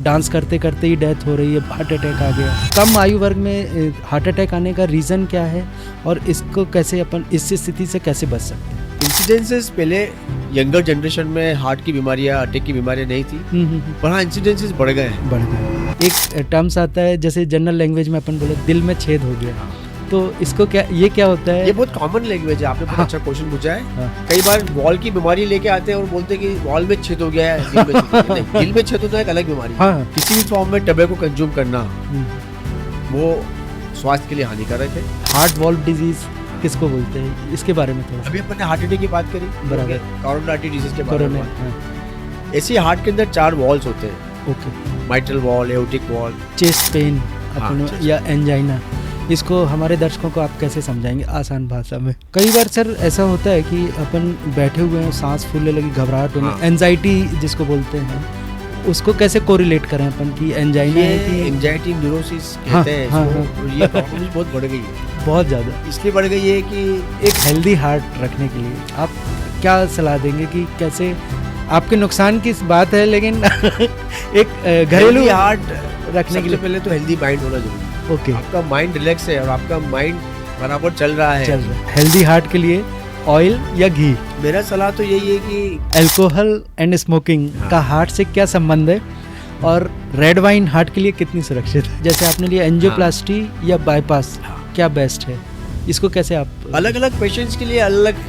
Dance करते करते ही death हो रही है, हार्ट अटैक आ गया। कम आयु वर्ग में हार्ट अटैक आने का रीज़न क्या है और इसको कैसे अपन इस स्थिति से कैसे बच सकते हैं? इंसिडेंसेस पहले यंगर जनरेशन में हार्ट की बीमारियां, अटैक की बीमारियां नहीं थी, पर हाँ इंसिडेंसेस बढ़ गए हैं। बढ़ गए। एक टर्म्स आता है जैसे जनरल लैंग्वेज में अपन बोले दिल में छेद हो गया, तो इसको ये क्या होता है? ये बहुत कॉमन लैंग्वेज है, आपने बहुत अच्छा क्वेश्चन पूछा है। हाँ। कई बार वॉल की बीमारी लेके आते हैं और बोलते हैं कि वॉल में छेद हो गया है, दिल में छेद हो गया है। नहीं, दिल में छेद होता है एक अलग बीमारी। हाँ। किसी भी फॉर्म में टबैको कंज्यूम करना वो स्वास्थ्य के लिए हानिकारक है। हार्ट वॉल्व डिजीज किसको बोलते हैं, इसके बारे में थोड़ा अभी अपन ने हार्ट अटैक की बात करी, बराबर। कोरोनरी आर्टरी डिजीज के बारे में बात हाँ। करी। ऐसे हार्ट के अंदर 4 वॉल्स होते हैं, okay. Mitral valve, aortic valve. Chest pain अपन chest या एंजाइना, इसको हमारे दर्शकों को आप कैसे समझाएंगे आसान भाषा में? कई बार सर ऐसा होता है कि अपन बैठे हुए हैं, सांस फूलने लगी, घबराहट होने, एंजाइटी जिसको बोलते हैं, उसको कैसे कोरिलेट करें अपन की एंजाइना है कि एंजाइटी न्यूरोसिस कहते हैं इसको। ये प्रॉब्लम बहुत बढ़ गई है, बहुत ज़्यादा। इसलिए बढ़ गई है कि एक हेल्दी हार्ट रखने के लिए आप क्या सलाह देंगे कि कैसे? आपके नुकसान की बात है, लेकिन एक घरेलू हार्ट रखने के लिए पहले तो हेल्दी माइंड होना जरूरी है। ओके। आपका माइंड रिलैक्स है और आपका माइंड बराबर चल रहा है। हेल्दी हार्ट के लिए ऑयल या घी? मेरा सलाह तो यही है कि अल्कोहल एंड स्मोकिंग का हार्ट से क्या संबंध है और रेड वाइन हार्ट के लिए कितनी सुरक्षित है? जैसे आपने लिया एंजियोप्लास्टी या बाईपास, क्या बेस्ट है? इसको कैसे आप अलग अलग पेशेंट्स के लिए अलग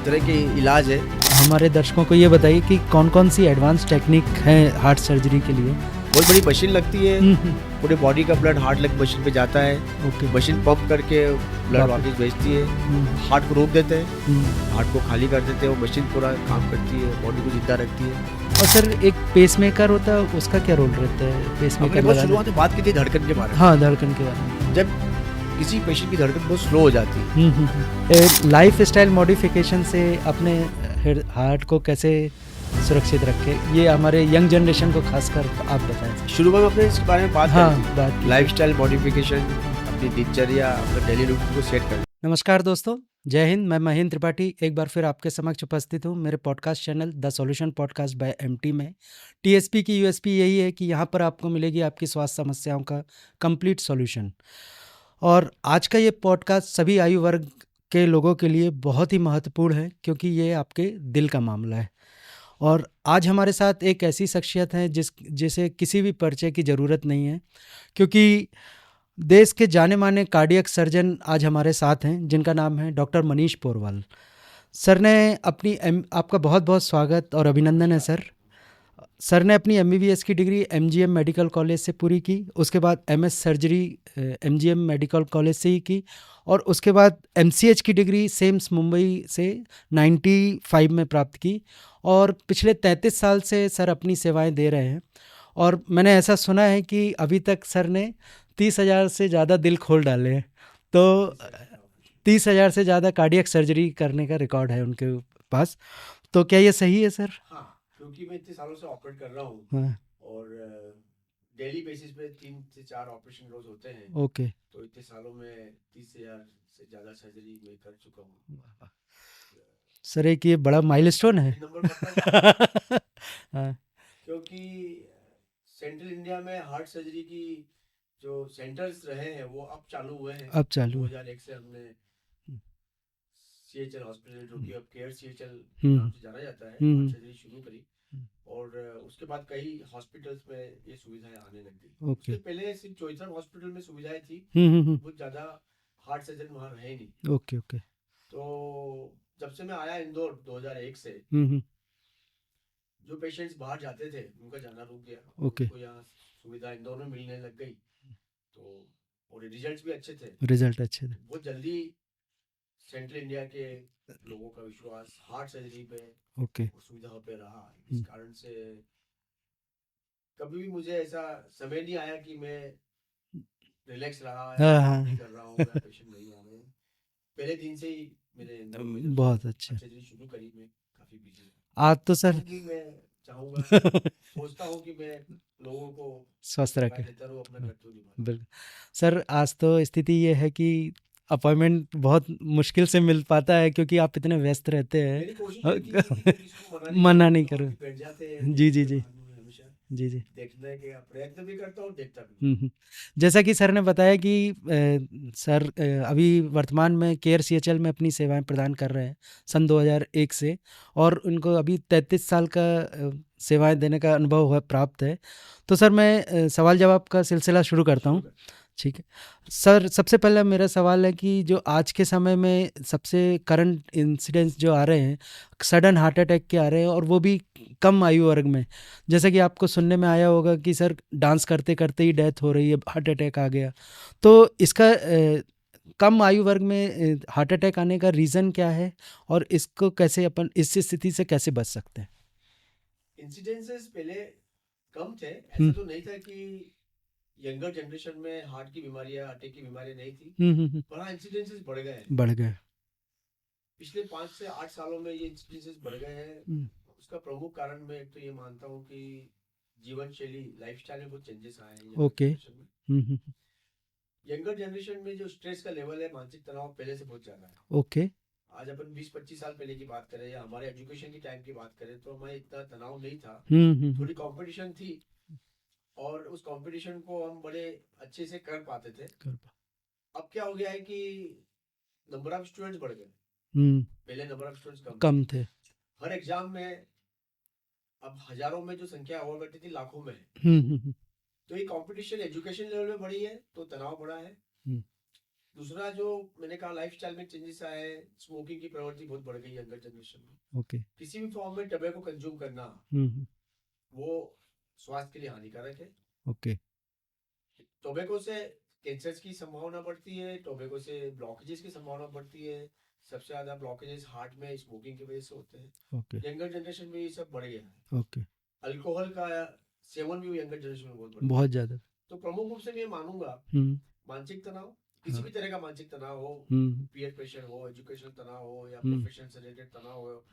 तरह के इलाज है। हमारे दर्शकों को ये बताइए कि कौन कौन सी एडवांस टेक्निक है हार्ट सर्जरी के लिए? बहुत बड़ी मशीन लगती है, पूरे बॉडी का ब्लड हार्ट लग मशीन पे जाता है। ओके। मशीन पंप करके ब्लड वापस भेजती है, हार्ट को रोक देते हैं, हार्ट को खाली कर देते हैं, वो मशीन पूरा काम करती है, बॉडी को जिंदा रखती है। और सर एक पेसमेकर होता है, उसका क्या रोल रहता है? पेसमेकर शुरुआत में बात की थी धड़कन के बारे में। हाँ, धड़कन के बारे में। जब किसी पेशेंट की धड़कन बहुत स्लो हो जाती है, लाइफ स्टाइल मॉडिफिकेशन से अपने हार्ट को कैसे सुरक्षित रखे, ये हमारे यंग जनरेशन को खासकर आप बताएं। शुरू में अपने इसके बारे में बात बात लाइफस्टाइल मॉडिफिकेशन, अपनी दिनचर्या, अपने डेली रूटीन को सेट करना। नमस्कार दोस्तों, जय हिंद। मैं महेंद्र त्रिपाठी एक बार फिर आपके समक्ष उपस्थित हूँ मेरे podcast channel the solution podcast by MT में। टीएसपी की यूएसपी यही है कि यहाँ पर आपको मिलेगी आपकी स्वास्थ्य समस्याओं का कंप्लीट सॉल्यूशन। और आज का ये पॉडकास्ट सभी आयु वर्ग के लोगों के लिए बहुत ही महत्वपूर्ण है, क्योंकि ये आपके दिल का मामला है। और आज हमारे साथ एक ऐसी शख्सियत है जिसे किसी भी परिचय की ज़रूरत नहीं है, क्योंकि देश के जाने माने कार्डियक सर्जन आज हमारे साथ हैं, जिनका नाम है डॉक्टर मनीष पोरवाल। सर ने आपका बहुत बहुत स्वागत और अभिनंदन है सर। सर ने अपनी MBBS की डिग्री MGM मेडिकल कॉलेज से पूरी की, उसके बाद MS surgery MGM medical college से ही की, और उसके बाद MCH की डिग्री सेम्स मुंबई से 95 में प्राप्त की, और पिछले 33 साल से सर अपनी सेवाएं दे रहे हैं। और मैंने ऐसा सुना है कि अभी तक सर ने 30,000 से ज़्यादा दिल खोल डाले हैं, तो 30,000 से ज़्यादा कार्डियक सर्जरी करने का रिकॉर्ड है उनके पास। तो क्या ये सही है सर? हाँ, क्योंकि मैं इतने सालों से ऑपरेट कर रहा हूँ। हाँ। और डेली बेसिस पे 3 से 4 ऑपरेशन रोज होते हैं। ओके। तो इतने सालों में 30,000 से ज़्यादा सर्जरी मैं कर चुका हूँ। सर एक ये बड़ा माइलस्टोन है। हाँ। क्योंकि सेंट्रल इंडिया में हार्ट सर्जरी की जो सेंटर्स रहे हैं वो अब चालू हुए हैं। 2001 से हमने CHL हॉस्पिटल, जो कि अब केयर CHL नाम से जाना जाता है, सर्जरी शुरू करी। और उसके बाद कई हॉस्पिटल्स में ये सुविधाएं आने लग गई। उसके पहले सिर्फ चोइथर हॉस्पिटल में सुविधाएं थी, बहुत ज्यादा हार्ट सर्जन वहाँ रहे नहीं। ओके। तो जब से मैं आया इंदौर 2001 से, जो पेशेंट्स बाहर जाते थे उनका जाना रुक गया। उनको यहाँ सुविधा इंदौर में मिलने लग गई, तो और रिजल्ट्स भी अच्छे थे। बहुत जल्दी सेंट्रल इंडिया के लोगों का विश्वास हार्ट सर्जरी पे सुविधाओं पे रहा। इस कारण से कभी भी मुझे ऐसा समय नहीं आया कि मैं रिलैक्स रहा है, कर रहा हूँ, पेशेंट नहीं आ रहे। पहले दिन से ही मेरे बहुत अच्छा सर्जरी शुरू करी, मैं काफी बिजी आज तो सर मैं चाहूँगा, सोचता हूँ कि मैं लोगों को स्वस्थ रखें। बिल्कुल सर, आज तो स्थिति ये है कि अपॉइंटमेंट बहुत मुश्किल से मिल पाता है, क्योंकि आप इतने व्यस्त रहते हैं। मना नहीं करो। जी। जी जी देखने के प्रयत्न भी करता हूँ, देखता भी। जैसा कि सर ने बताया कि सर अभी वर्तमान में केयर सीएचएल में अपनी सेवाएं प्रदान कर रहे हैं सन 2001 से, और उनको अभी 33 साल का सेवाएं देने का अनुभव है प्राप्त है। तो सर मैं सवाल जवाब का सिलसिला शुरू करता हूँ। ठीक है सर, सबसे पहला मेरा सवाल है कि जो आज के समय में सबसे करंट इंसिडेंट्स जो आ रहे हैं, सडन हार्ट अटैक के आ रहे हैं, और वो भी कम आयु वर्ग में, जैसे कि आपको सुनने में आया होगा कि सर डांस करते करते ही डेथ हो रही है, हार्ट अटैक आ गया। तो इसका कम आयु वर्ग में हार्ट अटैक आने का रीज़न क्या है, और इसको कैसे अपन इस स्थिति से कैसे बच सकते हैं? इंसिडेंसेस पहले कम थे, ऐसा तो नहीं था कि यंगर जनरेशन में हार्ट की बीमारियां, अटैक की बीमारियां नहीं थी, पर हाँ इंसिडेंसेस बढ़ गए हैं। बढ़ गए। पिछले 5 से 8 सालों में ये इंसिडेंसेस बढ़ गए हैं। उसका प्रमुख कारण मैं एक तो ये मानता हूँ कि जीवन शैली, लाइफस्टाइल में बहुत चेंजेस आए हैं ओके। यंगर जनरेशन में जो स्ट्रेस का लेवल है, मानसिक तनाव पहले से बहुत ज्यादा है। ओके। आज अपन 20-25 साल पहले की बात करें या हमारे एजुकेशन की टाइम की बात करें तो हमें इतना तनाव नहीं था। थोड़ी कंपटीशन थी और उस कंपटीशन को हम बड़े अच्छे से कर पाते थे। अब क्या हो गया है कि नंबर ऑफ स्टूडेंट्स बढ़ गए। पहले नंबर ऑफ स्टूडेंट्स कम थे। हर एग्जाम में अब हजारों में जो संख्या हुआ करती थी, लाखों में है। तो ये कंपटीशन एजुकेशन लेवल में बढ़ी है तो तनाव बढ़ा है। दूसरा जो मैंने कहा लाइफस्टाइल में चेंजेस आए हैं, स्मोकिंग की प्रवृत्ति बहुत बढ़ गई यंगर जनरेशन में। ओके। किसी भी फॉर्म में टबैको कंज्यूम करना वो स्वास्थ्य के लिए हानिकारक है। ओके। टोबैको से कैंसर की संभावना बढ़ती है, टोबैको से ब्लॉकेजेस की संभावना बढ़ती है। सबसे ज्यादा ब्लॉकेजेस हार्ट में स्मोकिंग की वजह से होते हैं। ओके। यंगर जनरेशन में ये सब बढ़ गया है। ओके। अल्कोहल का सेवन भी यंगर जनरेशन में बहुत बहुत ज्यादा। तो प्रमुख रूप से मैं मानूंगा मानसिक तनाव, किसी भी तरह का मानसिक तनाव हो, पीयर प्रेशर हो, एजुकेशन तनाव हो या प्रोफेशन से रिलेटेड तनाव हो,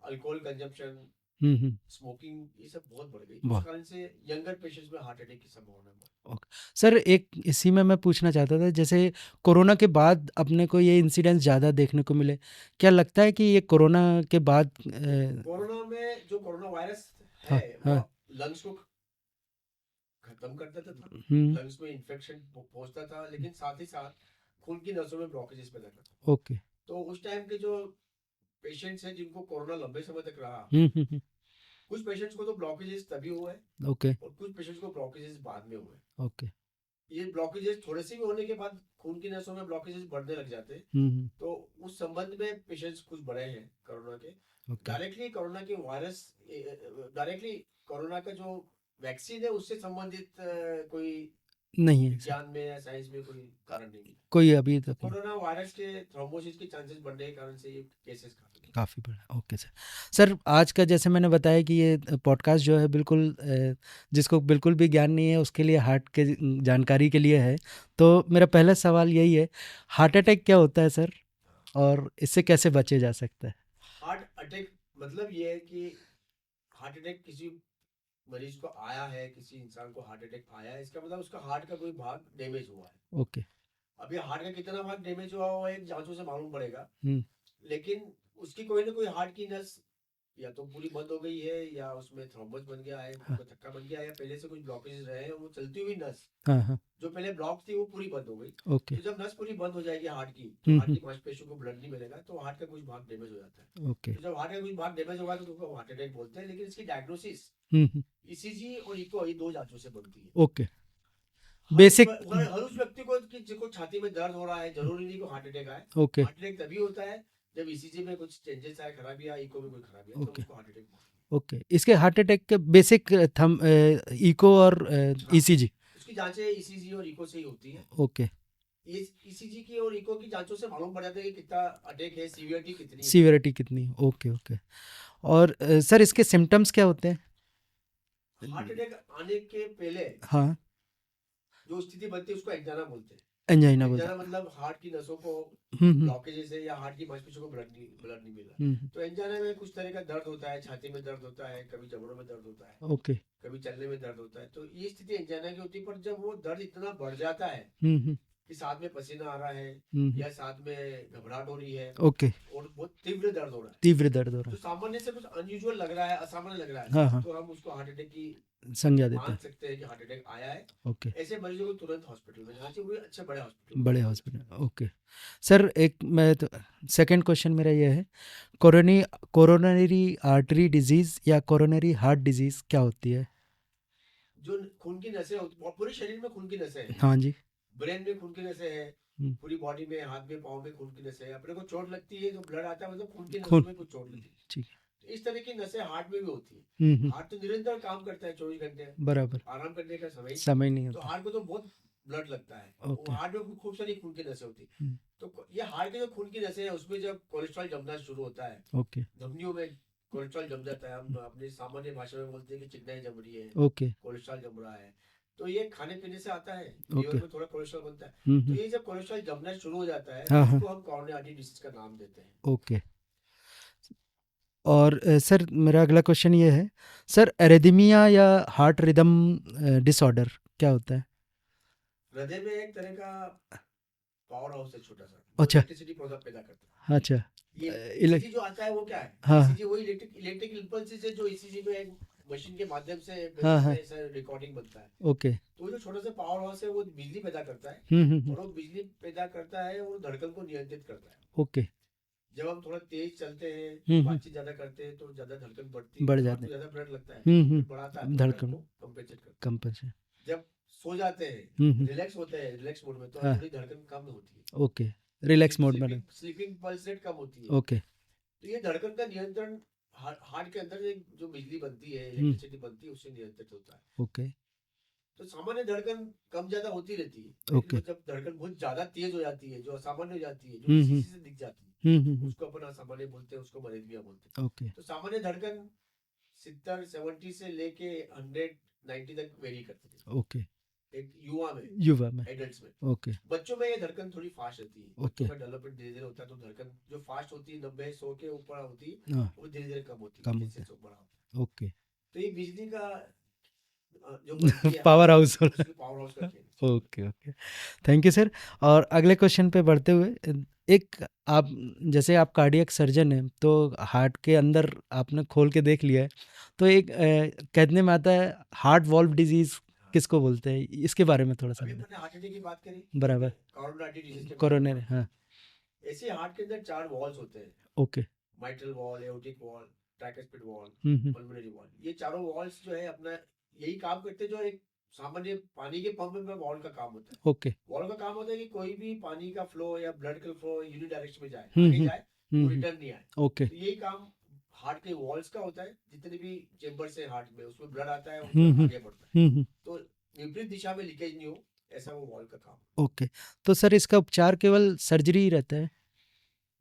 अल्कोहल कंजम्पशन, स्मोकिंग, ये सब बहुत बढ़ गई। इस कारण से यंगर पेशेंट्स में हार्ट अटैक की संभावना है। सर एक इसी में मैं पूछना चाहता था, जैसे कोरोना के बाद अपने को ये इंसिडेंट्स ज़्यादा देखने को मिले, क्या लगता है कि ये कोरोना के बाद कोरोना में जो कोरोना वायरस है वो लंग्स को खत्म कर देता था, लंग्स में इन्फेक्शन पहुंचता था, लेकिन साथ ही साथ खून की नसों में ब्लॉकेजेस पैदा करता था। ओके। तो उस टाइम के जो पेशेंट्स हैं जिनको कोरोना लंबे समय तक रहा, कुछ पेशेंट्स को तो ब्लॉकेजेस तभी हुए, ओके, और कुछ पेशेंट्स को ब्लॉकेजेस बाद में हुए, ओके। ये ब्लॉकेजेस थोड़े से भी होने के बाद खून की नसों में ब्लॉकेजेस बढ़ने लग जाते हैं। तो उस संबंध में पेशेंट्स कुछ बढ़े हैं कोरोना के। डायरेक्टली कोरोना के वायरस, डायरेक्टली कोरोना का जो वैक्सीन है उससे संबंधित कोई नहीं है विज्ञान में या साइंस में कोई कारण नहीं, कोई अभी तक कोरोना वायरस के थ्रोम्बोसिस के चांसेस बढ़ने के कारण से ये केसेस काफ़ी बड़ा। Okay sir. सर आज का जैसे मैंने बताया कि ये पॉडकास्ट जो है बिल्कुल जिसको बिल्कुल भी ज्ञान नहीं है उसके लिए, हार्ट के जानकारी के लिए है। तो मेरा पहला सवाल यही है, हार्ट अटैक क्या होता है सर, और इससे कैसे बचे जा सकता है? हार्ट अटैक मतलब ये है कि हार्ट अटैक किसी मरीज को आया है, किसी इंसान को हार्ट अटैक आया है, इसका मतलब उसका हार्ट का कोई भाग डैमेज हुआ है। ओके। अभी हार्ट का कितना भाग डैमेज हुआ हुआ है जांचों से मालूम पड़ेगा, लेकिन उसकी कोई ना कोई हार्ट की नस या तो पूरी बंद हो गई है, या उसमें थ्रोम्बस बन गया है, थक्का बन गया है, या पहले से कुछ ब्लॉकेज रहे हैं, वो चलती हुई नस जो पहले ब्लॉक थी वो पूरी बंद हो गई। ओके। तो जब नस पूरी बंद हो जाएगी हार्ट की, तो हार्ट की मांसपेशियों को ब्लड नहीं मिलेगा, तो हार्ट का कुछ भाग डैमेज हो जाता है। ओके। तो जब हार्ट का कुछ भाग डैमेज होगा तो उसको हार्ट अटैक बोलते हैं, लेकिन इसकी डायग्नोसिस ईसीजी और इको, ये दो जांचों से बनती है। ओके। बेसिक हर उस व्यक्ति को जिसको छाती में दर्द हो रहा है, जरूरी नहीं को हार्ट अटैक आए। ओके। हार्ट अटैक तभी होता है जब ईसीजी में कुछ चेंजेस आए, खराबी आई, इको में कोई खराबी आई, तो उसको हार्ट अटैक। ओके। इसके हार्ट अटैक के बेसिक थम इको और ईसीजी, उसकी जांचें ईसीजी और इको से ही होती है। ओके। ईसीजी की और इको की जांचों से मालूम पड़ जाता है कि कितना अटैक है, सीवियरिटी कितनी। Okay okay. और सर इसके सिम्टम्स क्या होते हैं? हार्ट अटैक आने के पहले हाँ जो स्थिति बनती है उसको एंजाइना बोलते हैं। एंजाइना मतलब हार्ट की नसों को ब्लॉकेजेस है या हार्ट की मांसपेशियों को ब्लड नहीं मिल रहा, तो एंजाइना में कुछ तरह का दर्द होता है, छाती में दर्द होता है, कभी जबड़ों में दर्द होता है, ओके, कभी चलने में दर्द होता है। तो ये स्थिति एंजाइना की होती है, पर जब वो दर्द इतना बढ़ जाता है कि साथ में पसीना आ रहा है या साथ में घबराहट हो रही है ओके और बहुत तीव्र दर्द हो रहा है, तीव्र दर्द हो रहा तो है, सामान्य से कुछ अनयूजुअल लग रहा है, असामान्य लग रहा है, हाँ हाँ तो हम उसको हार्ट अटैक की संज्ञा देते मान हैं। सकते हैं कि हार्ट अटैक आया है। ओके ऐसे मरीजों को तुरंत हॉस्पिटल में जाना चाहिए, वो अच्छे बड़े हॉस्पिटल बड़े हॉस्पिटल। ओके सर, एक मैं तो सेकंड क्वेश्चन मेरा ये है, कोरोनी कोरोनरी आर्टरी डिजीज या कोरोनरी हार्ट डिजीज क्या होती है? जो खून की नसें होती, पूरे शरीर में खून की नसें हैं, हाँ जी। ब्रेन में खून की नसें हैं, हम्म, पूरी बॉडी में, हाथ में, पाँव में खून की नसें हैं। अपने को चोट लगती है तो ब्लड आता है, मतलब खून की खून, नसों में कुछ चोट लगी, ठीक है। तो इस तरह की नसें हार्ट में भी होती है। हम्म, हार्ट तो निरंतर काम करता है 24 घंटे, बराबर, आराम करने का समय ही नहीं। समय नहीं तो होता। हार्ट को तो बहुत ब्लड लगता है, वो ओके। हार्ट में खूब सारी खून की नसें होती है। तो ये हार्ट के जो खून की नसें हैं उसमें जब कोलेस्ट्रॉल जमना शुरू होता है, ओके धमनियों में कोलेस्ट्रॉल जम जाता है, हम अपनी सामान्य भाषा में बोलते हैं कि चिकनाई जम रही है, ओके कोलेस्ट्रॉल जम रहा है, तो ये खाने पीने से आता है, लीवर ओके। में थोड़ा कोलेस्ट्रॉल बनता है। तो हम्म, ये जब कोलेस्ट्रॉल जमना शुरू हो जाता है तो हाँ हाँ उसको हम कोरोनरी आर्टरी डिसीज का नाम देते हैं। ओके। और सर मेरा अगला क्वेश्चन ये है, सर एरिथमिया या हार्ट रिदम डिसऑर्डर क्या होता है? हृदय में एक तरह का पावर हाउस है छोटा सा, वो अच्छा इलेक्ट्रिसिटी प्रोडक्ट पैदा करता है। अच्छा। ये इलेक्ट, ईसीजी जो आता है वो क्या है, हाँ ईसीजी वही इलेक्ट्रिक इम्पल्सेस है जो ईसीजी में एक मशीन के माध्यम से हाँ बेसिस हाँ पे ऐसा रिकॉर्डिंग बनता है। ओके। तो वो जो छोटा सा पावर हाउस है वो बिजली पैदा करता है, हम्म। और वो बिजली पैदा करता है और धड़कन को नियंत्रित करता है। ओके। जब हम थोड़ा तेज चलते हैं, हम्म, बातचीत ज्यादा करते हैं, तो ज्यादा धड़कन बढ़ती है, बढ़ हार्ट जाते को हैं। ज्यादा ब्लड लगता है, तो बढ़ाता है, तो ब्लड धड़कन को कंपेंसेट करता है। कंपल्सन। जब सो जाते हैं, हम्म, रिलैक्स होते हैं, रिलैक्स मोड में, तो हाँ थोड़ी धड़कन कम होती है, ओके, रिलैक्स मोड में स्लीपिंग स्लीपिंग पल्स रेट कम होती है। ओके। तो ये धड़कन का नियंत्रण हार्ट के अंदर एक जो बिजली बनती है, हम्म, इलेक्ट्रिसिटी बनती है, उससे नियंत्रित होता है। ओके तो सामान्य धड़कन कम ज्यादा होती रहती है, लेकिन ओके। जब धड़कन बहुत ज्यादा तेज हो जाती है, जो असामान्य हो जाती है, जो हम्म ईसीजी से दिख जाती है, हम्म। उसको अपन असामान्य बोलते हैं, उसको मलेरिया बोलते हैं। ओके तो सामान्य धड़कन 70 से लेके 190 तक वेरी करती है ओके। एक युवा में, युवा में। एडल्ट्स में। ओके बच्चों में ये धड़कन थोड़ी फास्ट रहती है, ओके। बच्चों का डेवलपमेंट धीरे धीरे होता है, तो धड़कन जो फास्ट होती है 90-100 के ऊपर होती है, हाँ वो धीरे धीरे कम होती है, कम जिससे होता बड़ा होता है। ओके। है। तो ये बिजली का जो बनती है पावर हार्ट में, हाउस हो रहा उसकी पावर हाउस का खेल है। है। Okay okay. Thank you sir. और अगले क्वेश्चन पे बढ़ते हुए, एक आप जैसे आप कार्डियक सर्जन हैं तो हार्ट के अंदर आपने खोल के देख लिया है, तो एक कहने में आता है हार्ट वॉल्व डिजीज हाँ। किसको बोलते हैं, इसके बारे में थोड़ा सा अभी बताएं। अपने हार्ट अटैक की बात करी, बराबर। कोरोनरी आर्टरी डिजीज के बारे में कोरोनरी, बात हाँ करी। ऐसे हार्ट के अंदर 4 वॉल्स होते हैं, okay. Mitral valve, aortic valve, tricuspid valve, hmm. Pulmonary valve. ये चारों वॉल्स जो है अपना यही काम करते हैं जो एक सामान्य पानी के पंप में वॉल का काम होता है। ओके। वॉल का काम होता है कि कोई भी पानी का फ्लो या ब्लड का फ्लो यूनिडायरेक्शन में जाए, हम्म आगे हम्म जाए हम्म, और हम्म, रिटर्न नहीं आए। ओके। तो यही काम हार्ट के वॉल्स का होता है, जितने भी चेम्बर्स है हार्ट में, उसमें ब्लड आता है, उसमें आगे बढ़ता है, हम्म। तो विपरीत दिशा में लीकेज नहीं हो, ऐसा वो वॉल का काम है। ओके, तो सर इसका उपचार केवल सर्जरी ही रहता है?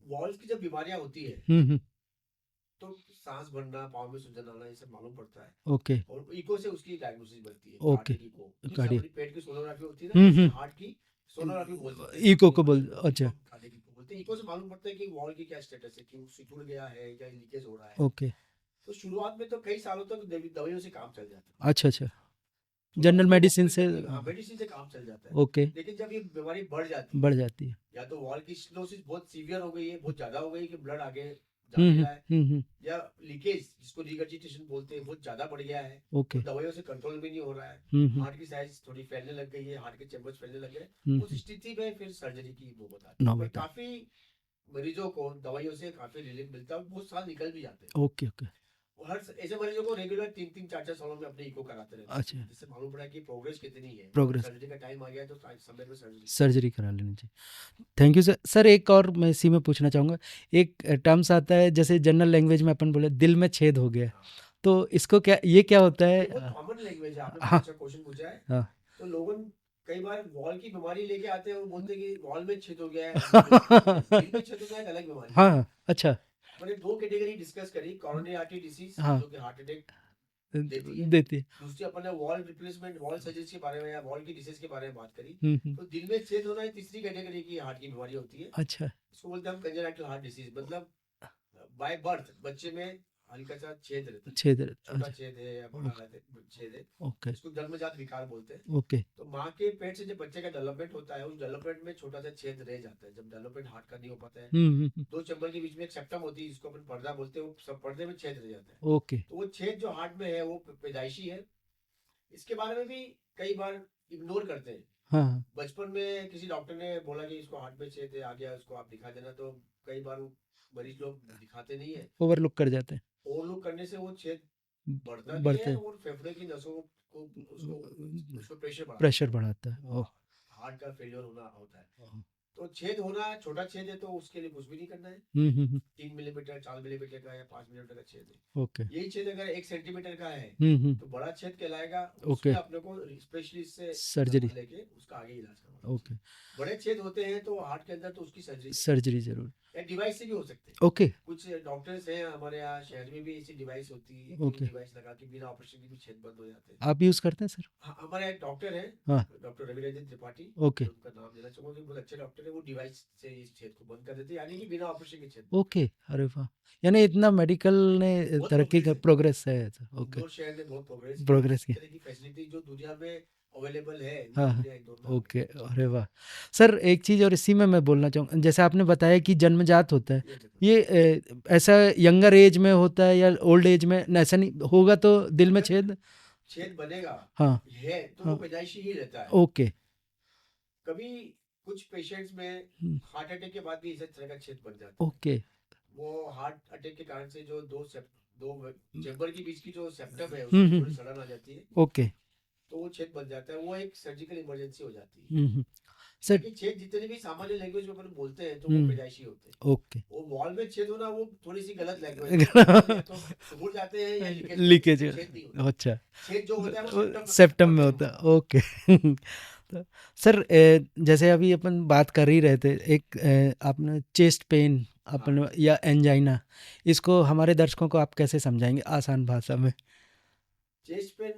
वॉल्स की जब बीमारियां होती है हम्म। तो सांस भरना, पाँव में सूजन आना, ये सब मालूम पड़ता है, ओके और इको से उसकी डायग्नोसिस बनती है, ओके। Cardiac echo. जैसे कार्डियक, हमारी पेट की सोनोग्राफी होती है ना, वैसे हार्ट की सोनोग्राफी बोल सकते हैं, इको को सांस बोल, लेने वाली, अच्छा। इसको हम कार्डियक इको बोलते हैं। इको से मालूम पड़ता है कि वॉल की क्या स्टेटस है, कि सिकुड़ गया है या लीकेज हो रहा है। ओके। तो शुरुआत में तो कई सालों तक दवाइयों से काम चल जाता है, अच्छा अच्छा, थोड़ा जनरल बहुत मेडिसिन से। ऑपरेशन, हाँ मेडिसिन से काम चल जाता है। ओके, लेकिन जब ये बीमारी बढ़ जाती बढ़ है, जाती है। या तो वॉल की स्टेनोसिस बहुत सीवियर हो गई है, बहुत ज्यादा हो गई कि ब्लड आगे जा नहीं रहा है, हम्म। या लीकेज जिसको रिगर्जिटेशन बोलते हैं बहुत ज्यादा बढ़ गया है, ओके। तो दवाइयों से कंट्रोल भी नहीं हो रहा है, हम्म हार्ट की साइज थोड़ी फैलने लग गई है, हार्ट के चैम्बर्स फैलने लग गए, उस हम्म। स्थिति में फिर सर्जरी की नौबत आती है। नौ पर बता। काफी मरीजों को दवाइयों से काफी रिलीफ मिलता है, बहुत साल निकल भी जाते हैं। Okay okay. और हर ऐसे मरीजों को रेगुलर 3-4 सालों में अपने इको कराते रहते हैं, अच्छा, जिससे मालूम पड़ा कि प्रोग्रेस कितनी है। प्रोग्रेस, सर्जरी का टाइम आ गया है तो समय पे सर्जरी। सर्जरी करा लेनी चाहिए। Thank you sir. सर एक और मैं इसी में पूछना चाहूँगा, एक टर्म्स आता है जैसे जनरल लैंग्वेज में अपन बोले दिल में छेद हो गया, हाँ, तो इसको क्या, ये क्या होता है? ये बहुत कॉमन लैंग्वेज है, आपने बहुत हाँ अच्छा क्वेश्चन पूछा है। हाँ। तो लोगों कई बार वॉल की बीमारी लेके आते हैं और बोलते हैं कि वॉल में छेद हो गया है, दिल में छेद हो गया है, एक अलग बीमारी है। हाँ अच्छा। मैंने 2 कैटेगरी डिस्कस करी, कोरोनरी आर्टरी डिसीज हाँ जो कि हार्ट अटैक देती है, देती है। दूसरी अपन ने वॉल रिप्लेसमेंट, वॉल सर्जरी के बारे में या वॉल की डिसीज के बारे में बात करी। हम्म। तो दिल में छेद होना है तीसरी कैटेगरी की हार्ट की बीमारी होती है, अच्छा। इसको बोलते हैं हम कंजेनाइटल हार्ट डिसीज। मतलब बाय बर्थ बच्चे में हल्का सा छेद रहता है, छेद छोटा अच्छा छेद है या बड़ा छेद है, ओके इसको जन्मजात विकार बोलते हैं। ओके तो माँ के पेट से जब बच्चे का डेवलपमेंट होता है, उस डेवलपमेंट में छोटा सा छेद रह जाता है, जब डेवलपमेंट हार्ट का नहीं हो पाता है, दो चैम्बर के बीच में एक सेप्टम होती है जिसको अपन पर्दा बोलते हैं, वो सब पर्दे में छेद रह जाता है। ओके तो वो छेद जो हार्ट में है वो पैदाइशी है। इसके बारे में भी कई बार इग्नोर करते हैं। हाँ बचपन में किसी डॉक्टर ने बोला कि इसको हार्ट में छेद है, आ गया, उसको आप दिखा देना, तो कई बार मरीज लोग दिखाते नहीं है, ओवरलुक कर जाते हैं ओवरलुक करने से वो छेद बढ़ता भी है बढ़ते और फेफड़े की नसों को उसको प्रेशर बढ़ाता है वो हार्ट का फेलियर होना होता है। तो छेद होना, छोटा छेद है तो उसके लिए कुछ भी नहीं करना है। 3 मिलीमीटर 4 मिलीमीटर का या 5 मिलीमीटर का छेद है। ओके यही छेद अगर 1 सेंटीमीटर का है तो बड़ा छेद कहलाएगा। ओके उसमें अपने को स्पेशलिस्ट से सर्जरी सलाह लेके उसका आगे इलाज करवाना। ओके बड़े छेद होते हैं तो हार्ट के अंदर तो उसकी सर्जरी जरूर या डिवाइस से भी हो सकते हैं। ओके कुछ डॉक्टर्स हैं हमारे यहाँ शहर में भी ऐसी डिवाइस होती है, ओके डिवाइस लगा के बिना ऑपरेशन के भी छेद बंद हो जाते हैं। आप यूज करते हैं सर हाँ, हमारे एक डॉक्टर है, हाँ डॉक्टर रवि रंजन त्रिपाठी, ओके मैं उनका नाम लेना चाहूंगा, बहुत अच्छे डॉक्टर है। वो डिवाइस से इस छेद को बंद कर देते हैं, यानी कि बिना ऑपरेशन के छेद। ओके अरे वाह यानी इतना मेडिकल ने बहुत तरक्की का प्रोग्रेस प्रोग्रेस है। है ओके इंदौर शहर ने बहुत प्रोग्रेस प्रोग्रेस किया। की इस तरह की फैसिलिटी जो दुनिया में अवेलेबल है वो हाँ अपने इंदौर में आ ओके गई। अरे वाह सर एक चीज़ और इसी में मैं बोलना चाहूँगा जैसे आपने बताया कि जन्मजात होता है ये देखो, ये ऐसा यंगर एज में होता है या ओल्ड एज में ऐसा नहीं होगा तो दिल में अगर छेद छेद बनेगा हाँ है तो हाँ वो पैदाइशी ही रहता है। ओके कभी कुछ पेशेंट्स में हम्म, हार्ट अटैक के बाद भी इस तरह का छेद बन जाता है। ओके वो हार्ट अटैक के कारण से जो दो चेम्बर के बीच की जो सेप्टम है हम्म उसमें थोड़ी हम्म, सड़न आ जाती है, ओके तो वो छेद बन जाता है। वो एक सर्जिकल इमरजेंसी हो जाती है। हम्म, सर बाकी छेद जितने भी सामान्य लैंग्वेज में अपन बोलते हैं तो वो हम्म पैदाइशी होते हैं। ओके वो वॉल में छेद होना वो थोड़ी सी गलत लैंग्वेज है, या तो सुबुर जाते हैं या लीकेज छेद नहीं होता। अच्छा छेद जो होता है वो सेप्टम में सेप्टम होता है ओके तो सर जैसे अभी अपन बात कर ही रहे थे एक आपने चेस्ट पेन अपन हाँ, या एंजाइना इसको हमारे दर्शकों को आप कैसे समझाएंगे आसान भाषा में चेस्ट पेन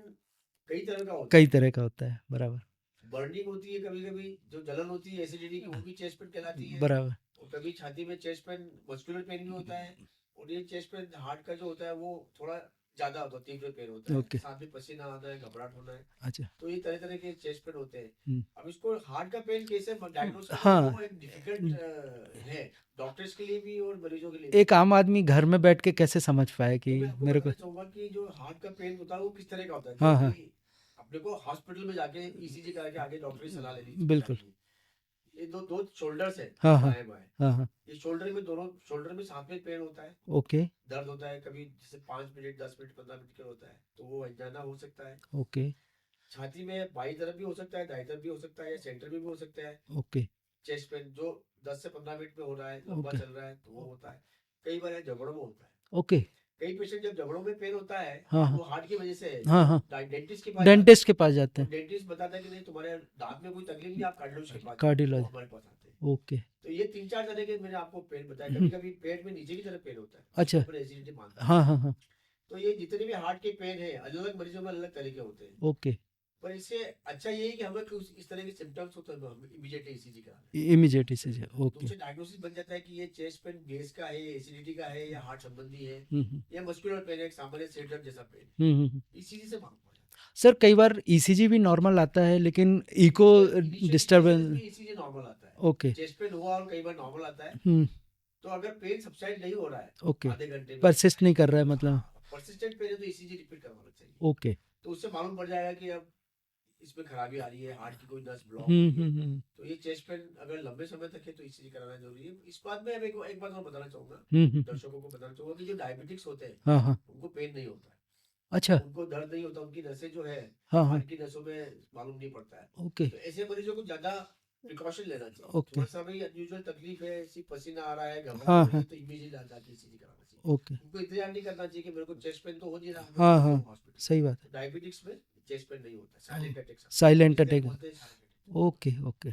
कई तरह का होता कई है। तरह का होता है बराबर बर्निंग होती है, कभी कभी जो जलन होती है एसिडिटी की, वो भी चेस्ट पेन कहलाती है। बराबर और कभी छाती में चेस्ट पेन, मस्कुलर पेन भी होता है। और ये चेस्ट पेन हार्ट का जो होता है वो थोड़ा ज्यादा होता है, तीव्र पेन होता है, ओके साथ में पसीना आना है, घबराहट होना है। अच्छा तो ये तरह तरह के चेस्ट पेन होते हैं। हम्म, अब इसको हार्ट का पेन कैसे डायग्नोस करना हाँ वो एक डिफिकल्ट है, डॉक्टर्स के लिए भी और मरीजों के लिए भी। एक आम आदमी घर में बैठ के कैसे समझ पाए तो कि मैं आपको मेरे को बताना चाहूंगा कि जो हार्ट का पेन होता है वो किस तरह का होता है, हाँ जो हाँ कि अपने को हॉस्पिटल में जाके ईसीजी करके आगे डॉक्टर की सलाह लेनी बिल्कुल चाहिए। ये दो दो शोल्डर्स है, हाँ हाँ बाएं बाएं। हाँ हाँ ये शोल्डर में, दोनों शोल्डर में साथ में पेन होता है, ओके दर्द होता है, कभी जैसे 5 मिनट 10 मिनट 15 मिनट का होता है, तो वो अंजाना हो सकता है। ओके छाती में बाई तरफ भी हो सकता है, दाई तरफ भी हो सकता है, या सेंटर में भी हो सकता है। ओके चेस्ट पेन जो 10 से 15 मिनट में हो रहा है, लंबा ओके चल रहा है, तो वो होता है। कई बार ये जबड़ों में होता है। ओके कई पेशेंट जब जबड़ों में पेन होता है हाँ वो हाँ हार्ट की वजह से है, हाँ हाँ डेंटिस्ट के पास जाते हैं। डेंटिस्ट के पास जाते तो हैं डेंटिस्ट बताता है कि नहीं तुम्हारे दांत में कोई तकलीफ नहीं, आप कार्डियोलॉजिस्ट के पास जाओ, वो कार्डियोलॉजी हमारे पास आते हैं। ओके तो ये 3-4 तरह के मैंने आपको पेन बताया। कभी कभी पेट में नीचे की तरफ पेन होता है, अच्छा उसको अपन एसिडिटी मानते हैं। हाँ हाँ हाँ तो ये जितने भी हार्ट के पेन है अलग अलग मरीजों में अलग अलग तरीके होते हैं। ओके पर इससे अच्छा ये है कि हमें कुछ इस तरह के सिम्टम्स होते हैं तो हम इमीडिएटली ईसीजी करा लें, इमीडिएट से तो ओके उससे डायग्नोसिस बन जाता है कि ये चेस्ट पेन गैस का है, एसिडिटी का है, या हार्ट संबंधी है, हम्म या मस्कुलर पेन है, एक सामान्य सिर दर्द जैसा पेन। ईसीजी से मालूम पड़ जाता है। सर कई बार ईसीजी भी नॉर्मल आता है लेकिन echo initial disturbance ECG normal आता है, ओके चेस्ट पेन हुआ और कई बार नॉर्मल आता है। तो अगर पेन सबसाइड नहीं हो रहा है ओके आधे घंटे में, परसिस्ट नहीं कर रहा है मतलब परसिस्टेंट पेन है, तो ईसीजी रिपीट करवाना चाहिए। ओके तो उससे मालूम पड़ जाएगा कि अब इसमें खराबी आ रही है, हार्ट की कोई नस ब्लॉक हुई है। तो ये चेस्ट पेन अगर लंबे समय तक है तो ईसीजी कराना जरूरी है। इस बात में अब एक बात और बताना चाहूंगा, दर्शकों को बताना चाहूंगा कि जो डायबिटिक्स होते हैं हाँ हाँ उनको पेन नहीं होता है, अच्छा उनको दर्द नहीं होता, उनकी नसें जो है हाँ हाँ हार्ट की नसों में मालूम नहीं पड़ता है। ओके तो ऐसे मरीजों को ज्यादा प्रिकॉशन लेना चाहिए। ओके थोड़ा सा भी अनयूजुअल तकलीफ है, ऐसी पसीना आ रहा है, हाँ घबराहट हो रही हाँ है, तो इमीडिएटली जाके ईसीजी कराना चाहिए। ओके उनको इंतजार नहीं करना चाहिए कि मेरे को चेस्ट पेन तो हो नहीं रहा, मैं हाँ चलता हाँ हूँ हॉस्पिटल। सही बात तो डायबिटिक्स में चेस्ट पेन नहीं होता, साइलेंट अटैक, साइलेंट इसलिए अटैक बोलते हैं silent attack। Okay okay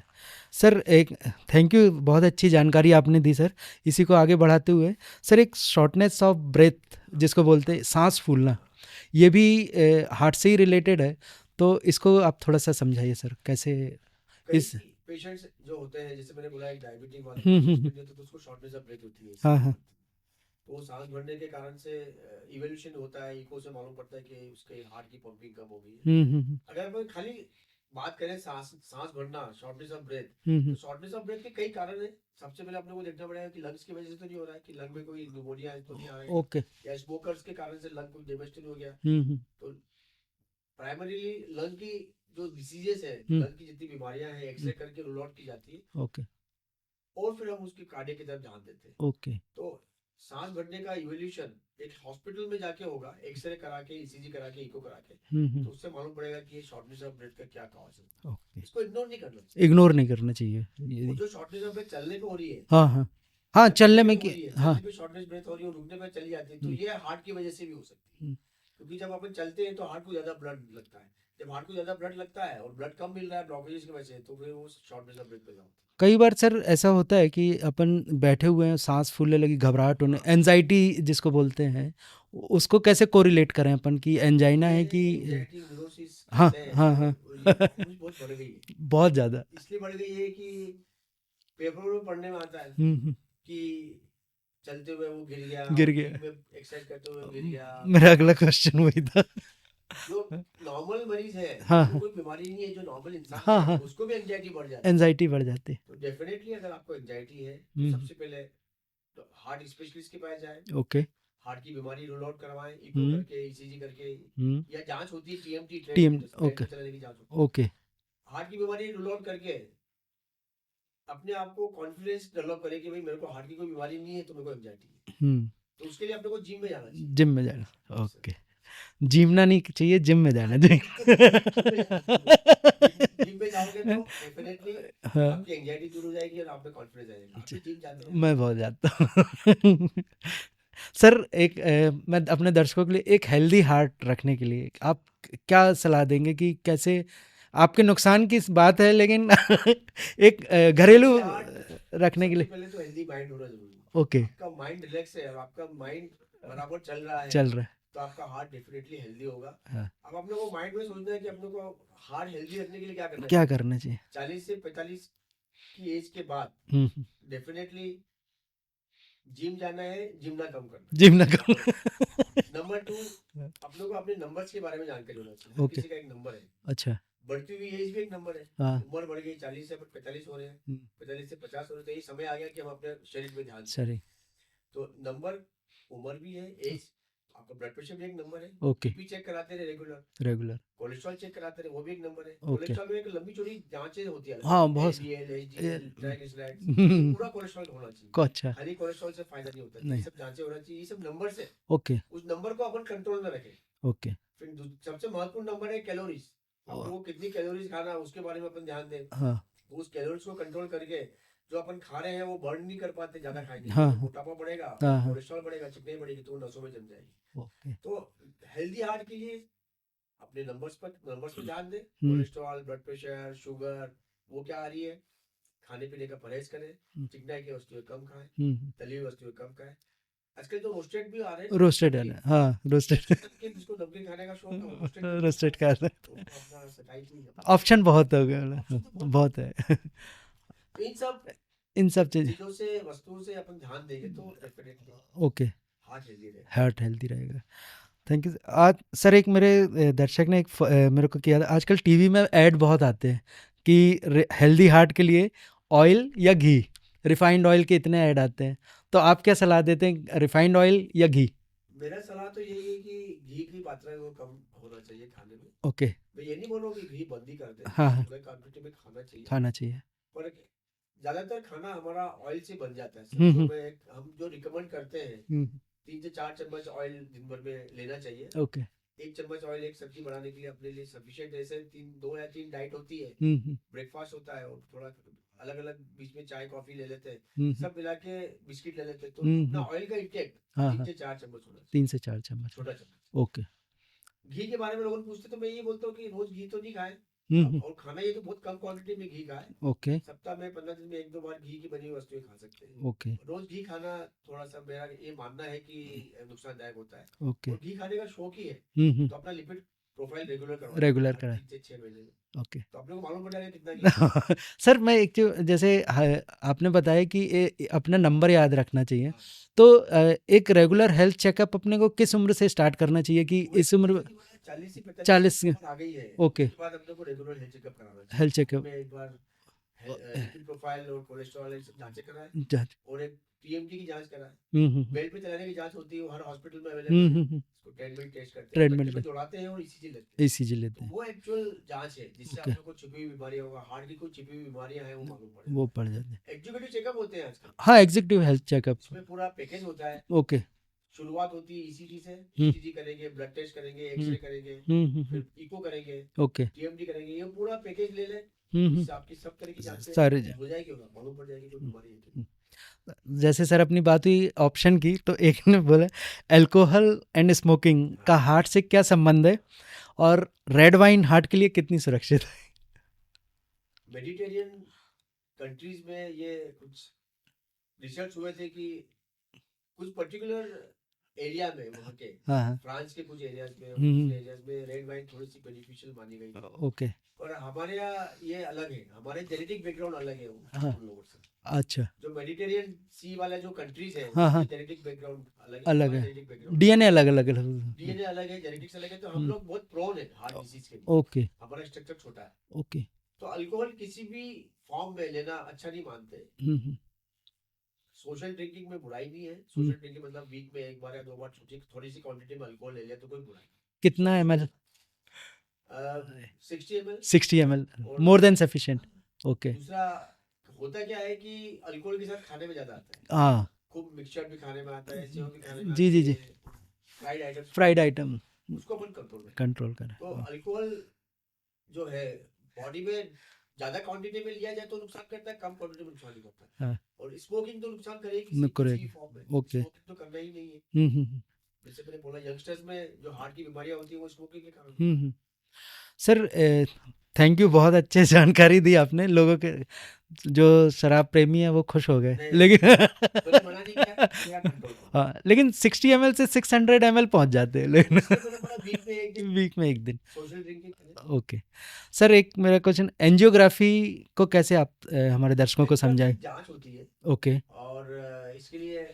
sir एक थैंक यू बहुत अच्छी जानकारी आपने दी सर इसी को आगे बढ़ाते हुए सर एक शॉर्टनेस ऑफ ब्रेथ जिसको बोलते हैं सांस फूलना ये भी हार्ट से ही रिलेटेड है तो इसको आप थोड़ा सा समझाइए सर कैसे कई इस पेशेंट्स जो होते हैं, जैसे मैंने बोला एक डायबिटिक वाले हम्म को हम्म चेस्ट हम्म, पेन होता है तो उसको शॉर्टनेस ऑफ ब्रेथ होती है, हाँ सांस हाँ फूलती है। तो सांस भरने के कारण से इवोल्यूशन होता है, इको से मालूम पड़ता है कि उसके हार्ट की पंपिंग कम हो गई है। अगर अपन खाली बात करें सांस सांस भरना, शॉर्टनेस ऑफ ब्रेथ, तो शॉर्टनेस ऑफ ब्रेथ के कई कारण है। सबसे पहले अपने को देखना पड़ेगा कि लंग्स की वजह से तो नहीं हो रहा है, कि लंग में कोई न्यूमोनिया तो नहीं आ रहा है, ओके। या स्मोकर्स के कारण से लंग कोई डैमेज तो नहीं हो गया। तो प्राइमरीली लंग की जो डिसीजेस है, लंग की जितनी बीमारियां हैं, एक्सरे करके रूल आउट की जाती है। ओके। और फिर हम उसकी कार्डियक की तरफ ध्यान देते हैं। ओके। तो सांस भरने का इवोल्यूशन एक हॉस्पिटल में जाके होगा, एक्सरे करा के, ईसीजी करा के, इको करा के, तो उससे मालूम पड़ेगा कि ये शॉर्टनेस ऑफ ब्रेथ का क्या कॉज है। ओके। इसको इग्नोर नहीं करना चाहिए। इग्नोर नहीं करना चाहिए वो जो शॉर्टनेस ऑफ ब्रेथ चलने पे हो रही है, हाँ हाँ हाँ, चलने में कि हाँ, चलने पे शॉर्टनेस ब्रेथ हो रही है, रुकने पे चली जाती है, तो ये हार्ट की वजह से भी हो सकती है। क्योंकि जब अपन चलते हैं तो हार्ट को ज्यादा ब्लड लगता है, जब हार्ट को ज्यादा ब्लड लगता है और ब्लड कम मिल रहा है ब्लॉकेजेस की वजह से, तो फिर वो शॉर्टनेस ऑफ ब्रेथ पैदा होता है। कई बार सर ऐसा होता है कि अपन बैठे हुए हैं, सांस फूलने लगी, घबराहट होने, एंजाइटी जिसको बोलते हैं, उसको कैसे कोरिलेट करें अपन की एंजाइना है कि एंजाइटी न्यूरोसिस हाँ कहते हैं, हाँ हाँ बहुत बढ़ गई है, बहुत ज़्यादा। इसलिए बढ़ गई है कि पेपरों में पढ़ने में आता है कि चलते हुए वो गिर गया, एक्सरसाइज करते हुए गिर गया। मेरा अगला क्वेश्चन वही था। जो नॉर्मल मरीज है, हाँ तो कोई बीमारी नहीं है, जो नॉर्मल इंसान हाँ है, हाँ, उसको भी एंजाइटी बढ़ जाती है। एंजाइटी बढ़ जाती है। तो डेफिनेटली अगर आपको एंजाइटी है, तो सबसे पहले तो हार्ट स्पेशलिस्ट के पास जाए। ओके। हार्ट की बीमारी रूल आउट करवाएं, इको करके, ईसीजी करके, या जांच होती है टीएमटी, ओके चलाने की जांच। ओके। हार्ट की बीमारी रूल आउट करके अपने आप को कॉन्फिडेंस डेवलप करे कि भाई मेरे को हार्ट की कोई बीमारी नहीं है, तो मेरे को एंजाइटी है। तो उसके लिए अपने को जिम में जाना चाहिए। जिम में जाना, ओके। जीमना नहीं चाहिए, जिम में जाना चाहिए। जिम में जाओगे तो डेफिनेटली आपकी एंजाइटी दूर हो जाएगी और आप में कॉन्फिडेंस आएगा। आप जिम जाते हैं? मैं बहुत जाता हूँ। सर एक मैं अपने दर्शकों के लिए एक हेल्दी हार्ट रखने के लिए आप क्या सलाह देंगे कि कैसे, आपके नुकसान की बात है लेकिन एक घरेलू रखने के लिए। पहले तो हेल्दी माइंड होना जरूरी है। ओके। आपका माइंड रिलैक्स है और आपका माइंड बराबर चल रहा है, तो आपका हार्ट डेफिनेटली हेल्दी होगा। हाँ। अब अपने को माइंड में सोचना है कि अपने को हार्ट हेल्दी रखने के लिए क्या करना चाहिए। 40 से 45 की एज के बाद डेफिनेटली जिम जाना है, जिम ना कम करना, जिम ना कम। नंबर 2, अपने को अपने नंबर्स के बारे में जानकारी होना चाहिए। okay. किसी का एक नंबर है, अच्छा, बढ़ती हुई एज भी एक नंबर है। हाँ। उम्र बढ़ गई, 40 से 45 हो रहे हैं, 45 से 50 हो रहे हैं, तो ये समय आ गया कि हम अपने शरीर पे ध्यान दें। तो नंबर, उम्र भी है, एज, आपका ब्लड प्रेशर भी एक नंबर है। ओके। बीपी चेक कराते रहे रेगुलर, कोलेस्ट्रॉल चेक कराते रहे, वो भी एक नंबर है। कोलेस्ट्रॉल में एक लंबी चौड़ी जांचें होती है। हाँ, बहुत एलडीएल, एचडीएल, ट्राइग्लिसराइड्स, पूरा कोलेस्ट्रॉल होना चाहिए। अच्छा, खाली कोलेस्ट्रॉल से फायदा नहीं होता, ये सब जांचें होना चाहिए। ये सब नंबर्स है। ओके। उस नंबर को अपन कंट्रोल में रखें। ओके। फिर सबसे महत्वपूर्ण नंबर है कैलोरीज। आपको कितनी कैलोरीज खाना है उसके बारे में अपन ध्यान दें। हाँ। उस कैलोरीज को कंट्रोल करके जो अपन खा रहे हैं वो बर्न नहीं कर पाते, ज्यादा खाएंगे। हाँ। तो मोटापा बढ़ेगा, कोलेस्ट्रॉल बढ़ेगा, चिकनाई बढ़ेगी, तो नसों में जम जाएगी। ओके। तो हेल्दी हार्ट के लिए अपने नंबर्स पे ध्यान दें। कोलेस्ट्रॉल, ब्लड प्रेशर, शुगर, वो क्या आ रही है, खाने पीने का परहेज करें, चिकनाई की वस्तुएं कम खाएं, तली हुई वस्तुएं कम खाएं। आजकल तो रोस्टेड भी आ रहे हैं। रोस्टेड है ना, हाँ रोस्टेड। जिसको नमकीन खाने का शौक है वो रोस्टेड खा रहे हैं। ऑप्शन बहुत हो गया, बहुत है। इन सब चीजों से, वस्तुओं से अपन ध्यान देंगे तो डेफिनेटली ओके हार्ट हेल्दी रहेगा। Thank you. आज सर एक मेरे दर्शक ने एक मेरे को किया था, आजकल टीवी में ऐड बहुत आते हैं कि हेल्दी हार्ट के लिए ऑयल या घी, रिफाइंड ऑयल के इतने ऐड आते हैं, तो आप क्या सलाह देते हैं, रिफाइंड ऑयल या घी? मेरा सलाह तो यही है कि घी की मात्रा वो कम होना चाहिए खाने में। ओके। मैं ये नहीं बोलूँ कि घी बंद ही कर दें। हाँ हाँ, क्वांटिटी में खाना चाहिए, पर ज्यादातर खाना हमारा ऑयल से बन जाता है। सब्जियों में हम जो रिकमेंड करते हैं 3 से 4 चम्मच ऑयल दिन भर में लेना चाहिए। ओके। 1 चम्मच ऑयल एक सब्जी बनाने के लिए अपने लिए सफिशिएंट। जैसे 2 या 3 डाइट होती है, ब्रेकफास्ट होता है और थोड़ा अलग अलग बीच में चाय कॉफी ले लेते हैं, सब मिला के बिस्किट ले लेते हैं, तो अपना ऑयल का इंटेक 3 से 4 चम्मच होना चाहिए। 3 से 4 चम्मच, छोटा चम्मच। ओके। घी के बारे में लोग पूछते तो मैं ये बोलता हूँ कि रोज घी तो नहीं खाए, और खाना ये तो बहुत कम क्वांटिटी में घी खाए। ओके। सप्ताह में 15 दिन में 1-2 बार घी की बनी हुई वस्तुएं खा सकते हैं। ओके। रोज घी खाना थोड़ा सा मेरा ये मानना है कि नुकसानदायक होता है। ओके। और घी खाने का शौक ही है तो अपना लिपिड प्रोफाइल रेगुलर कराएं 3 से 6 महीने में। ओके। तो अपने को मालूम पड़ जाएगा कितना किया। सर मैं एक चीज़ जैसे आपने बताया कि अपना नंबर याद रखना चाहिए, हाँ। तो एक रेगुलर हेल्थ चेकअप अपने को किस उम्र से स्टार्ट करना चाहिए कि इस उम्र 40 से 45 40? की उम्र आ गई है, ओके। उसके बाद अपने को रेगुलर हेल्थ चेकअप कराना चाहिए। Health checkup. में एक बार लिपिड प्रोफाइल और कोलेस्ट्रॉल ये सब जांचें कराएं, जांच। और एक टीएमटी की जांच कराएं। हम्म। बेड पे चलाने की जांच होती है, वो हर हॉस्पिटल में अवेलेबल हम्म। है। हम्म। इसको ट्रेडमिल टेस्ट करते हैं, ट्रेडमिल घंटे पे पे दौड़ाते हैं और ईसीजी लेते हैं। ईसीजी लेते तो हैं। वो एक्चुअल जांच है जिससे ओके। आप लोग को छिपी हुई बीमारियां होगा, हार्ट की कोई छिपी हुई बीमारियां हैं वो मालूम पड़ वो जाता पड़ जाते हैं। है। एग्जीक्यूटिव चेकअप होते हैं आजकल, हाँ, एग्जीक्यूटिव हेल्थ चेकअप। इसमें पूरा पैकेज होता है। ओके। शुरुआत होती है ईसीजी से, हम्म। ईसीजी करेंगे, ब्लड टेस्ट करेंगे, हम्म। एक्सरे करेंगे, हम्म। फिर इको करेंगे, ओके। टीएमटी करेंगे, ये पूरा पैकेज ले लें। हम्म। इससे आपकी सब तरह की जांचें सारे हो जाएगी, होगा मालूम पड़ जाएगी कोई बीमारी है कि जैसे सर अपनी बात हुई ऑप्शन की, तो एक ने बोला अल्कोहल एंड स्मोकिंग नहीं। का हाँ, हार्ट से क्या संबंध है, और रेड वाइन हार्ट के लिए कितनी सुरक्षित है? मेडिटेरियन कंट्रीज में ये कुछ रिसर्च हुए थे कि कुछ पर्टिकुलर एरिया में, वहाँ के हाँ हाँ। फ्रांस के कुछ एरियाज में और हम्म। दूसरे एरियाज में रेड वाइन थोड़ी सी बेनिफिशियल मानी गई थी। ओके। और हमारे यहाँ ये अलग है, हमारे जेनेटिक बैकग्राउंड अलग है हाँ। उन लोगों से। अच्छा। जो मेडिटेरियन सी वाला जो कंट्रीज है हाँ उसमें हाँ। जेनेटिक बैकग्राउंड अलग है, अलग हमारा है, जेनेटिक बैकग्राउंड डीएनए अलग अलग अलग। डीएनए अलग है, जेनेटिक्स अलग है, तो हम लोग बहुत प्रोन है हार्ट डिसीज के लिए। ओके। हमारा स्ट्रक्चर छोटा है, ओके। तो अल्कोहल किसी भी फॉर्म में लेना अच्छा नहीं मानते। सोशल ड्रिंकिंग में बुराई नहीं है, सोशल ड्रिंकिंग मतलब वीक में एक बार या दो बार थोड़ी सी क्वांटिटी में अल्कोहल ले लिया तो कोई बुराई नहीं। कितना ml? 60 ml। 60 ml, और मोर देन सफिशिएंट। ओके। दूसरा होता क्या है कि अल्कोहल के साथ खाने में ज्यादा आता है, हाँ। खूब मिक्सचर भी खाने में आता है, सेव भी खाने में जी जी आती जी। है, फ्राइड आइटम्स फ्राइड आइटम उसको अपन कंट्रोल में। कंट्रोल करें। तो अल्कोहल जो है बॉडी में ज्यादा क्वांटिटी में लिया जाए तो नुकसान करता है, कम क्वांटिटी में नुकसान नहीं करता। हाँ। और स्मोकिंग तो नुकसान करेगी न किसी करेगी। फॉर्म में, ओके। स्मोकिंग तो करना ही नहीं है। जैसे मैंने बोला यंगस्टर्स में जो हार्ट की बीमारियां होती है वो स्मोकिंग के कारण। सर थैंक यू, बहुत अच्छे जानकारी दी आपने। लोगों के जो शराब प्रेमी है वो खुश हो गए, लेकिन मैंने मना नहीं किया, मेरा कंट्रोल करो। हाँ, लेकिन 60 ml से 600 ml पहुंच जाते हैं, लेकिन इसलिए मैंने बोला वीक में एक दिन वीक में एक दिन। सोशल ड्रिंकिंग करें। ओके। सर एक मेरा क्वेश्चन, एंजियोग्राफी को कैसे आप हमारे दर्शकों को समझाएं? जांच होती है ओके। और इसके लिए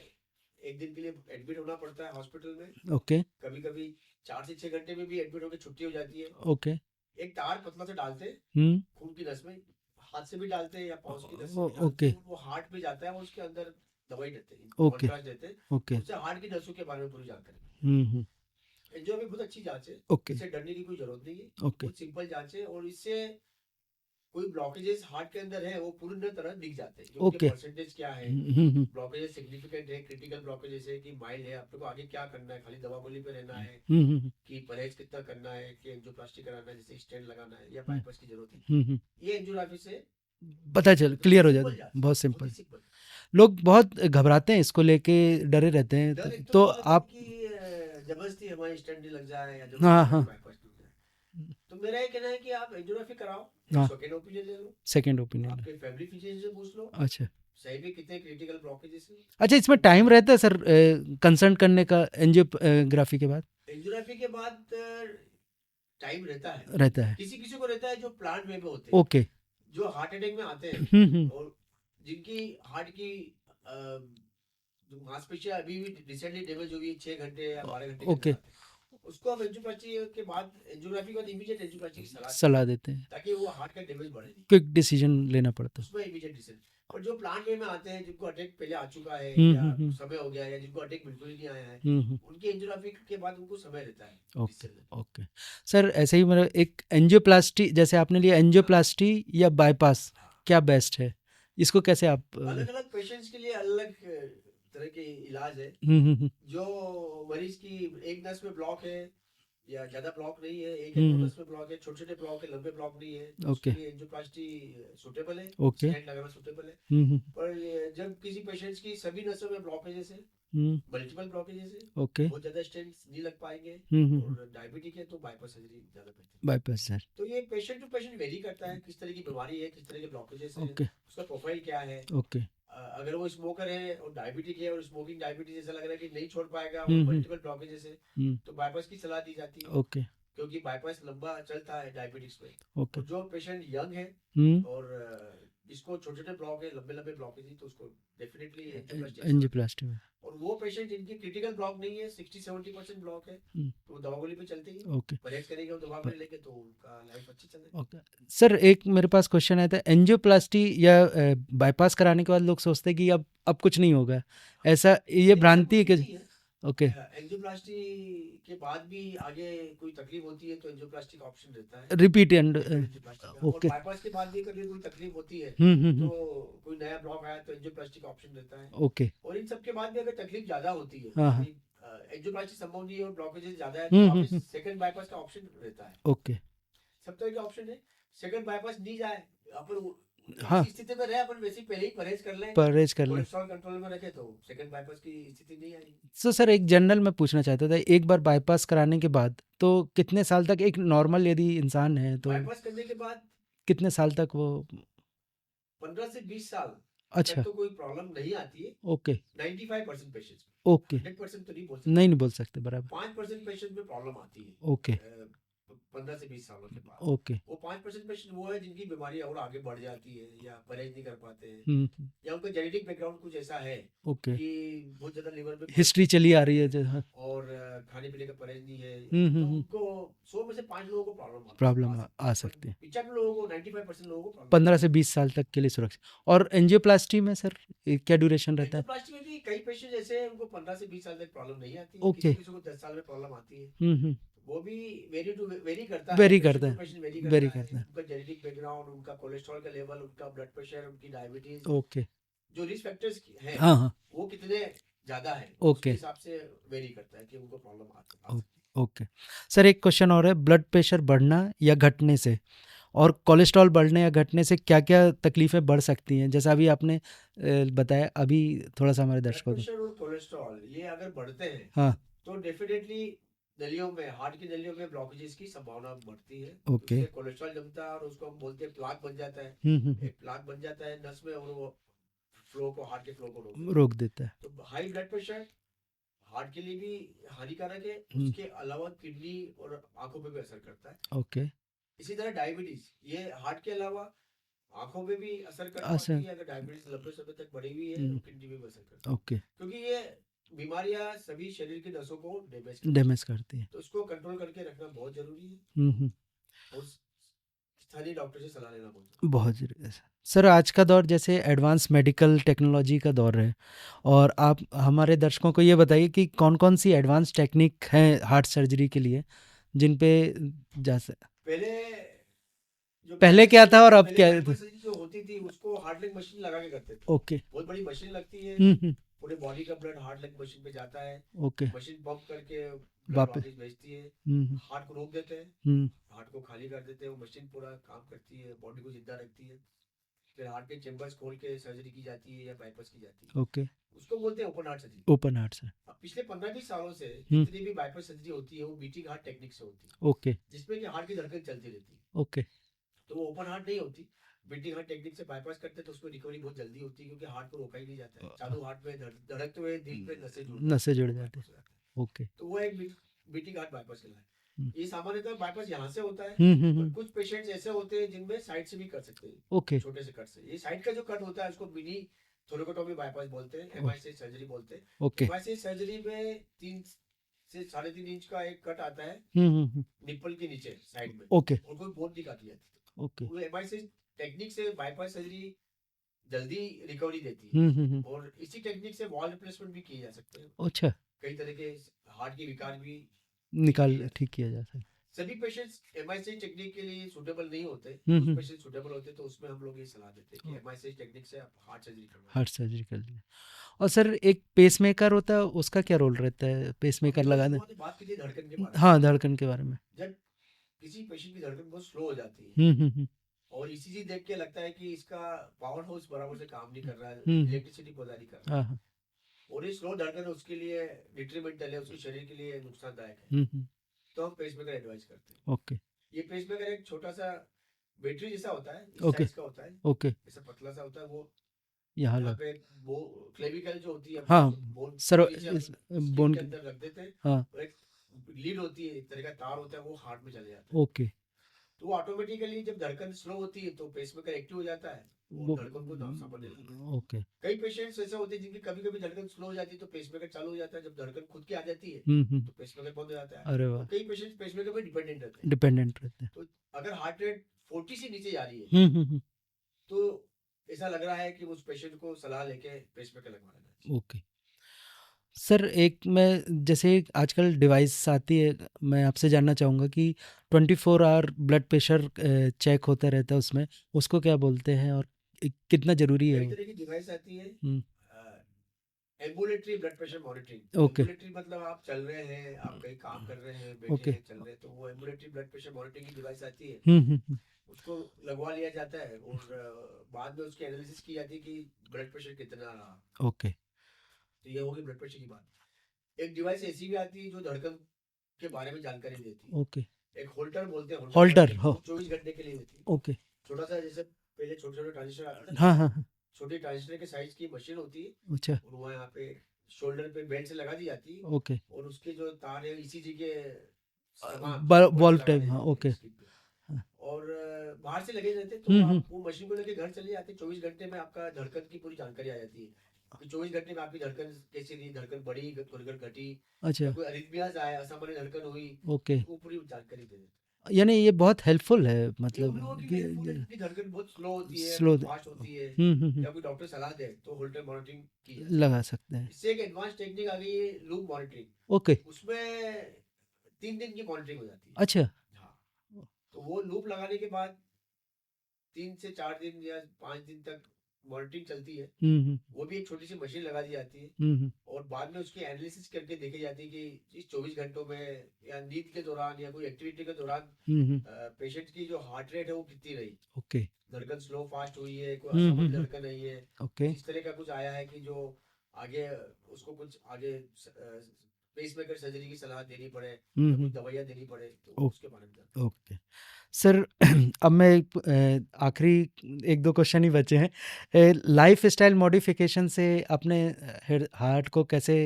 एक दिन के लिए एडमिट होना पड़ता है हॉस्पिटल में। ओके। कभी कभी 4 से 6 घंटे में भी एडमिट होकर छुट्टी हो जाती है। ओके। एक तार पतला से डालते हैं खून की नस में, हाथ से भी डालते हैं या पाँव की नस से भी डालते ओके। हैं, वो हार्ट में जाता है और उसके अंदर दवाई देते हैं, ओके। कॉन्ट्रास्ट देते हैं, ओके। उससे हार्ट की नसों के बारे में पूरी जानकारी। एंजियो में बहुत अच्छी जांच है, ओके। इससे डरने की कोई जरूरत नहीं है, ओके। बहुत सिंपल जांच है, और इससे कोई ब्लॉकेजेस हार्ट के अंदर है वो पूरी तरह दिख जाते हैं, जो उनके परसेंटेज क्या है, ब्लॉकेजेस सिग्निफिकेंट है, क्रिटिकल ब्लॉकेजेस है कि माइल्ड है, आपको आगे क्या करना है, खाली दवा गोली पे रहना है, कि परहेज कितना करना है, कि एंजियोप्लास्टी कराना है, जैसे स्टेंट लगाना है या बाईपास की जरूरत है, ये एंजियोग्राफी से पता चल क्लियर हो सिंपल जाता है, जांच, बहुत बहुत सिंपल। ही सिंपल। लोग बहुत घबराते हैं इसको लेके, डरे रहते हैं, डर एक तो ये रहता है आप कि जबरदस्ती हमारी स्टेंट लग जाए या हाँ जबरदस्ती हाँ बाईपास टूट जाए। तो मेरा ये कहना है कि आप एंजियोग्राफी कराओ, हाँ, सेकंड ओपिनियन ले लो, सेकंड ओपिनियन। आपके फैमिली फिजिशियन से पूछ लो अच्छा। सही में कितने क्रिटिकल ब्लॉकेजेस हैं। अच्छा, इसमें टाइम रहता है सर कंसल्ट करने का एंजियोग्राफी के बाद? एंजियोग्राफी के बाद टाइम रहता है। किसी किसी को रहता है जो प्लांट वे में होते हैं, ओके। जो हार्ट अटैक में आते हैं और जिनकी हार्ट की जो मांसपेशियां अभी भी रिसेंटली डैमेज हुई है 6 घंटे या 12 घंटे के ओके। अंदर आते हैं, उसको हम एंजियोप्लास्टी के बाद, एंजियोग्राफी के बाद इमीडिएट एंजियोप्लास्टी की सलाह देते हैं, ताकि वो हार्ट का डैमेज बढ़े नहीं, क्विक डिसीजन लेना पड़ता है। उसमें इमीडिएट डिसीजन। और जो प्लांट वे में आते हैं जिनको अटैक पहले आ चुका है या समय हो गया या जिनको अटैक बिल्कुल ही नहीं आया है, उनकी एंजियोग्राफी के बाद उनको समय रहता है। ओके। ओके सर, ऐसे ही मेरा एक एंजियोप्लास्टी, जैसे आपने लिया एंजियोप्लास्टी या बाईपास, क्या बेस्ट है? इसको कैसे आप अलग अलग पेशेंट्स के लिए अलग तरह के इलाज है। जो मरीज की एक नस में ब्लॉक है या ज्यादा ब्लॉक नहीं है, एक या दो नस में ब्लॉक है, छोटे छोटे ब्लॉक है, लंबे ब्लॉक नहीं है, तो उसके लिए एंजियोप्लास्टी सूटेबल है, स्टेंट लगाना सूटेबल है। पर जब किसी पेशेंट्स की सभी नसों में ब्लॉकेजेस है, मल्टीपल ब्लॉकेजेस है, बहुत ज्यादा स्टेंट्स नहीं लग पाएंगे और डायबिटिक है तो बाईपास सर्जरी ज्यादा बेहतर है। बाईपास सर, तो ये पेशेंट टू पेशेंट वेरी करता है, किस तरह की बीमारी है, किस तरह के ब्लॉकेजेस है, उसका प्रोफाइल क्या है। अगर वो स्मोकर है और डायबिटिक है और स्मोकिंग डायबिटीज ऐसा लग रहा है कि नहीं छोड़ पाएगा और मल्टीपल ब्लॉकेजेस है, तो बाईपास की सलाह दी जाती है। क्योंकि बाईपास लंबा चलता है डायबिटिक्स में। ओके। और जो पेशेंट यंग है और जिसको छोटे छोटे ब्लॉक है, लंबे लंबे ब्लॉकेज है, तो उसको डेफिनेटली एंजियोप्लास्टी में। और वो पेशेंट जिनकी क्रिटिकल ब्लॉक नहीं है, 60-70% ब्लॉक है, तो दवा गोली पे चलते ही ओके। परहेज करेंगे और दवा गोली लेके, तो उनका लाइफ अच्छी चलेगी। ओके सर, एक मेरे पास क्वेश्चन है, था एंजियोप्लास्टी या बाईपास कराने के बाद लोग सोचते हैं कि अब कुछ नहीं होगा, ऐसा ये भ्रांति है कि? ओके। एंजियोप्लास्टी के बाद भी आगे कोई तकलीफ होती है तो एंजियोप्लास्टी का ऑप्शन रहता है, रिपीट एंड एंजियोप्लास्टी का। और ओके। बाईपास के बाद भी कभी कोई तकलीफ होती है तो कोई नया ब्लॉक आया तो एंजियोप्लास्टी का ऑप्शन रहता है। ओके। और इन सब के बाद भी अगर तकलीफ ज्यादा होती है, हाँ हाँ। एंजियोप्लास्टी संभव नहीं है और ब्लॉकेजेस ज्यादा है, तो वापस सेकंड बाईपास का ऑप्शन रहता है। ओके। सब तरह के ऑप्शन है। सेकंड बाईपास नहीं जाए, अपन हाँ, इसी स्थिति में रहे, अपन वैसे ही पहले ही परहेज कर लें, परहेज कर लें, कोलेस्ट्रॉल कंट्रोल में रखे, तो सेकंड बाईपास की स्थिति नहीं आएगी। तो सर एक जनरल में पूछना चाहता था, एक बार बाईपास कराने के बाद तो कितने साल तक एक नॉर्मल यदि इंसान है तो बाईपास करने के बाद कितने साल तक वो? 15 से 20 साल अच्छा। तक तो कोई प्रॉब्लम नहीं आती है। ओके। 95% patients, okay. 100% तो नहीं बोल सकते, नहीं बोल सकते, बराबर। 5% पेशेंट में प्रॉब्लम आती है। ओके। 15 से 20 सालों के बाद ओके। वो 5% पेशेंट वो है जिनकी बीमारी और आगे बढ़ जाती है या परहेज नहीं कर पाते हैं, या उनका जेनेटिक बैकग्राउंड कुछ ऐसा है ओके, कि बहुत ज्यादा लिवर में हिस्ट्री चली आ रही है जो, हाँ, और खाने पीने का परहेज नहीं है, तो उनको 100 में से 5 लोगों को प्रॉब्लम आ सकती है। 95 लोगों को, 95% लोगों को 15 से 20 साल तक के लिए सुरक्षित। और एंजियोप्लास्टी में सर क्या ड्यूरेशन रहता है? एंजियोप्लास्टी में भी कई पेशेंट ऐसे हैं उनको 15 से 20 साल तक प्रॉब्लम नहीं आती है, ओके। किसी को 10 साल में प्रॉब्लम आती है। वो भी वेरी करता है, वेरी करता है, उनका जेनेटिक बैकग्राउंड, उनका कोलेस्ट्रॉल का लेवल, उनका ब्लड प्रेशर, उनकी डायबिटीज, ओके, जो रिस्क फैक्टर्स हैं, हाँ हाँ, वो कितने ज्यादा है, ओके, उसके हिसाब से वेरी करता है कि उनको प्रॉब्लम आ ओके। सर एक क्वेश्चन और है, ब्लड प्रेशर बढ़ना या घटने से और कोलेस्ट्रॉल बढ़ने या घटने से क्या क्या तकलीफें बढ़ सकती हैं, जैसा अभी आपने बताया, अभी थोड़ा सा हमारे दर्शकों को। प्रेशर और कोलेस्ट्रॉल ये अगर बढ़ते हैं, हाँ, तो डेफिनेटली नलियों में, हार्ट की नलियों में ब्लॉकेजेस की संभावना बढ़ती है। ओके। उससे कोलेस्ट्रॉल जमता है और उसको हम बोलते हैं प्लाक बन जाता है। एक प्लाक बन जाता है नस में और वो फ्लो को, हार्ट के फ्लो को रोक देता है। तो हाई ब्लड प्रेशर हार्ट के लिए भी हानिकारक है, उसके अलावा किडनी और आंखों पे भी असर करता है। ओके। इसी तरह डायबिटीज, ये हार्ट के अलावा आंखों पे भी असर करती है। अगर डायबिटीज लंबे समय तक बढ़ी हुई है तो किडनी पे भी असर करती है। ओके। क्योंकि ये बीमारियां सभी शरीर की नसों को डैमेज करती है, तो उसको कंट्रोल करके रखना बहुत जरूरी है और स्थानीय डॉक्टर से सलाह लेना बहुत जरूरी है। सर आज का दौर जैसे एडवांस मेडिकल टेक्नोलॉजी का दौर है, और आप हमारे दर्शकों को ये बताइए कि कौन कौन सी एडवांस टेक्निक है हार्ट सर्जरी के लिए जिन पे जैसे पहले क्या था और अब क्या है? जो होती थी उसको हार्ट लंग मशीन लगा के करते थे। ओके। बहुत बड़ी मशीन लगती है, पूरे बॉडी का ब्लड हार्ट लंग मशीन पे जाता है। ओके। मशीन पंप करके वापस भेजती है, हार्ट को रोक देते हैं, हार्ट को खाली कर देते हैं, वो मशीन पूरा काम करती है, बॉडी को जिंदा रखती है। फिर हार्ट के चेम्बर्स खोल के सर्जरी की जाती है या बाईपास की जाती है। ओके। उसको बोलते हैं open heart surgery. Open heart से अब पिछले 15-20 सालों से जितनी भी बाईपास सर्जरी होती है वो बीटिंग हार्ट टेक्निक से होती है। ओके। जिसमें कि हार्ट की धड़कन चलती रहती है। ओके। तो वो ओपन हार्ट नहीं होती। बीटिंग हार्ट टेक्निक से बाईपास करते हैं तो उसमें रिकवरी बहुत जल्दी होती है, क्योंकि हार्ट को रोका ही नहीं जाता है। चालू हार्ट में धड़कते हुए दिल पे नसें जुड़ जाती है। ओके। तो वो एक बीटिंग हार्ट बाईपास कहलाता है। ये सामान्यतः बाईपास यहाँ से होता है। कुछ पेशेंट्स ऐसे होते हैं जिनमें साइड से भी कर सकते हैं। ओके। छोटे से कट से, ये साइड का जो कट होता है उसको मिनी थोरेकोटॉमी बाईपास बोलते हैं, एमआईसी सर्जरी बोलते हैं। ओके। एमआईसी सर्जरी में 3 से 3.5 इंच का एक कट आता है निप्पल के नीचे साइड में। ओके। और कोई बोन नहीं काटी जाती। ओके। वो एमआईसी टेक्निक से बाईपास सर्जरी जल्दी रिकवरी देती है। और इसी टेक्निक से वॉल रिप्लेसमेंट भी किए जा सकते हैं। अच्छा। कई तरह के हार्ट के विकार भी ठीक किया जा सकता है। सभी पेशेंट्स एमआईसी टेक्निक के लिए सूटेबल नहीं होते। कुछ पेशेंट सूटेबल होते तो उसमें हम लोग ये सलाह देते हैं कि एमआईसी टेक्निक से आप हार्ट सर्जरी कर लें। और सर एक पेसमेकर होता है, उसका क्या रोल रहता है पेसमेकर लगाने? बात कीजिए धड़कन के बारे में। हाँ, धड़कन के बारे में। जब किसी पेशेंट की धड़कन बहुत स्लो हो जाती है और ईसीजी देख के लगता है कि इसका पावर हाउस बराबर से काम नहीं कर रहा है, इलेक्ट्रिसिटी बहुत नहीं कर रहा है, और ये स्लो धड़कन उसके लिए डिट्रीमेंटल है, उसके शरीर के लिए नुकसानदायक है, तो हम पेसमेकर एडवाइस करते हैं। ओके। ये पेसमेकर एक छोटा सा बैटरी जैसा होता है, इस ओके। साइज का होता है। ओके। ऐसा पतला सा होता है। वो यहाँ पे वो क्लेविकल जो होती है, हाँ, बोन सर बोन के अंदर रख देते हैं। हाँ। और एक लीड होती है, एक तरह का तार होता है, वो हार्ट में चले जाता है। ओके। तो ऑटोमेटिकली जब धड़कन स्लो होती है तो पेसमेकर एक्टिव हो जाता है और धड़कन को सामने लाता है। ओके। कई पेशेंट्स ऐसे होते हैं जिनकी कभी कभी धड़कन स्लो हो जाती है तो पेसमेकर चालू हो जाता है, जब धड़कन खुद की आ जाती है तो पेसमेकर बंद हो जाता है। अरे तो वाह। कई पेशेंट्स पेसमेकर पे डिपेंडेंट रहते हैं। डिपेंडेंट रहते हैं। तो अगर हार्ट रेट 40 से नीचे जा रही है तो ऐसा लग रहा है कि उस पेशेंट को सलाह लेके पेसमेकर लगवा लेना चाहिए। ओके सर, एक मैं जैसे आजकल डिवाइस आती है, मैं आपसे जानना चाहूँगा कि 24 आवर ब्लड प्रेशर चेक होता रहता है उसमें, उसको क्या बोलते हैं और कितना ज़रूरी है कई वो? तरह की डिवाइस आती है। हुँ। Ambulatory blood pressure monitoring. Okay. Ambulatory मतलब आप चल रहे हैं, आप कहीं काम कर रहे हैं, बैठे ओके। हैं, चल रहे हैं, तो वो एम्बुलेटरी ब्लड प्रेशर मॉनिटरिंग की डिवाइस आती है। हुँ। उसको लगवा लिया जाता है और बाद में उसकी एनालिसिस की जाती है कि ब्लड प्रेशर कितना रहा। ओके। तो ये होगी ब्लड प्रेशर की बात। एक डिवाइस ऐसी भी आती है जो धड़कन के बारे में जानकारी देती है। ओके। एक होल्टर बोलते हैं, होल्टर हो। वो 24 घंटे के लिए होती है। ओके। छोटा सा, जैसे पहले छोटे छोटे ट्रांजिस्टर आते थे, हाँ, हाँ, हाँ। छोटी ट्रांजिस्टर के साइज की मशीन होती है अच्छा। और वहाँ यहाँ पे शोल्डर पे बेल्ट से लगा दी जाती है ओके। और उसके जो तार है ईसीजी के वॉल्व टाइप, हाँ, ओके। हाँ। और बाहर से लगे रहते हैं, तो हुँ। आप वो मशीन को लेके घर चले जाते हैं। 24 घंटे में आपका धड़कन की पूरी जानकारी आ जाती है कि 24 घंटे में आपकी धड़कन कैसी रही, धड़कन बढ़ी, धड़कन घटी, अच्छा। या कोई अरिथमियाज आया, असामान्य धड़कन हुई, ओके। वो पूरी जानकारी दे देते हैं। यानी ये बहुत हेल्पफुल है, ये उन मतलब लोगों के कि लिए हेल्पफुल है जिनकी धड़कन बहुत स्लो होती है, स्लो बहुत फास्ट होती है, हुँ। या कोई डॉक्टर सलाह दे तो होल्टर मॉनिटरिंग की जा लगा सकती सकते है। हैं। इससे एक एडवांस टेक्निक आ गई है, लूप मॉनिटरिंग। ओके। उसमें 3 दिन की मॉनिटरिंग हो जाती है। अच्छा। हाँ, तो वो लूप लगाने के बाद 3 से 4 दिन या 5 दिन तक मॉनिटरिंग चलती है। हुँ। वो भी एक छोटी सी मशीन लगा दी जाती है हुँ। और बाद में उसकी एनालिसिस करके देखी जाती है कि इस 24 घंटों में या नींद के दौरान या कोई एक्टिविटी के दौरान हुँ। पेशेंट की जो हार्ट रेट है वो कितनी रही, ओके। धड़कन स्लो फास्ट हुई है, कोई हुँ। असामान्य धड़कन नहीं है, ओके। कुछ इस तरह का कुछ आया है कि जो आगे उसको कुछ आगे पेसमेकर सर्जरी की सलाह देनी पड़े या कुछ दवाइयाँ देनी पड़े, तो उसके बारे में जानते हैं। ओके। सर, अब मैं आखिरी 1-2 क्वेश्चन ही बचे हैं। लाइफ़स्टाइल मॉडिफ़िकेशन से अपने हार्ट को कैसे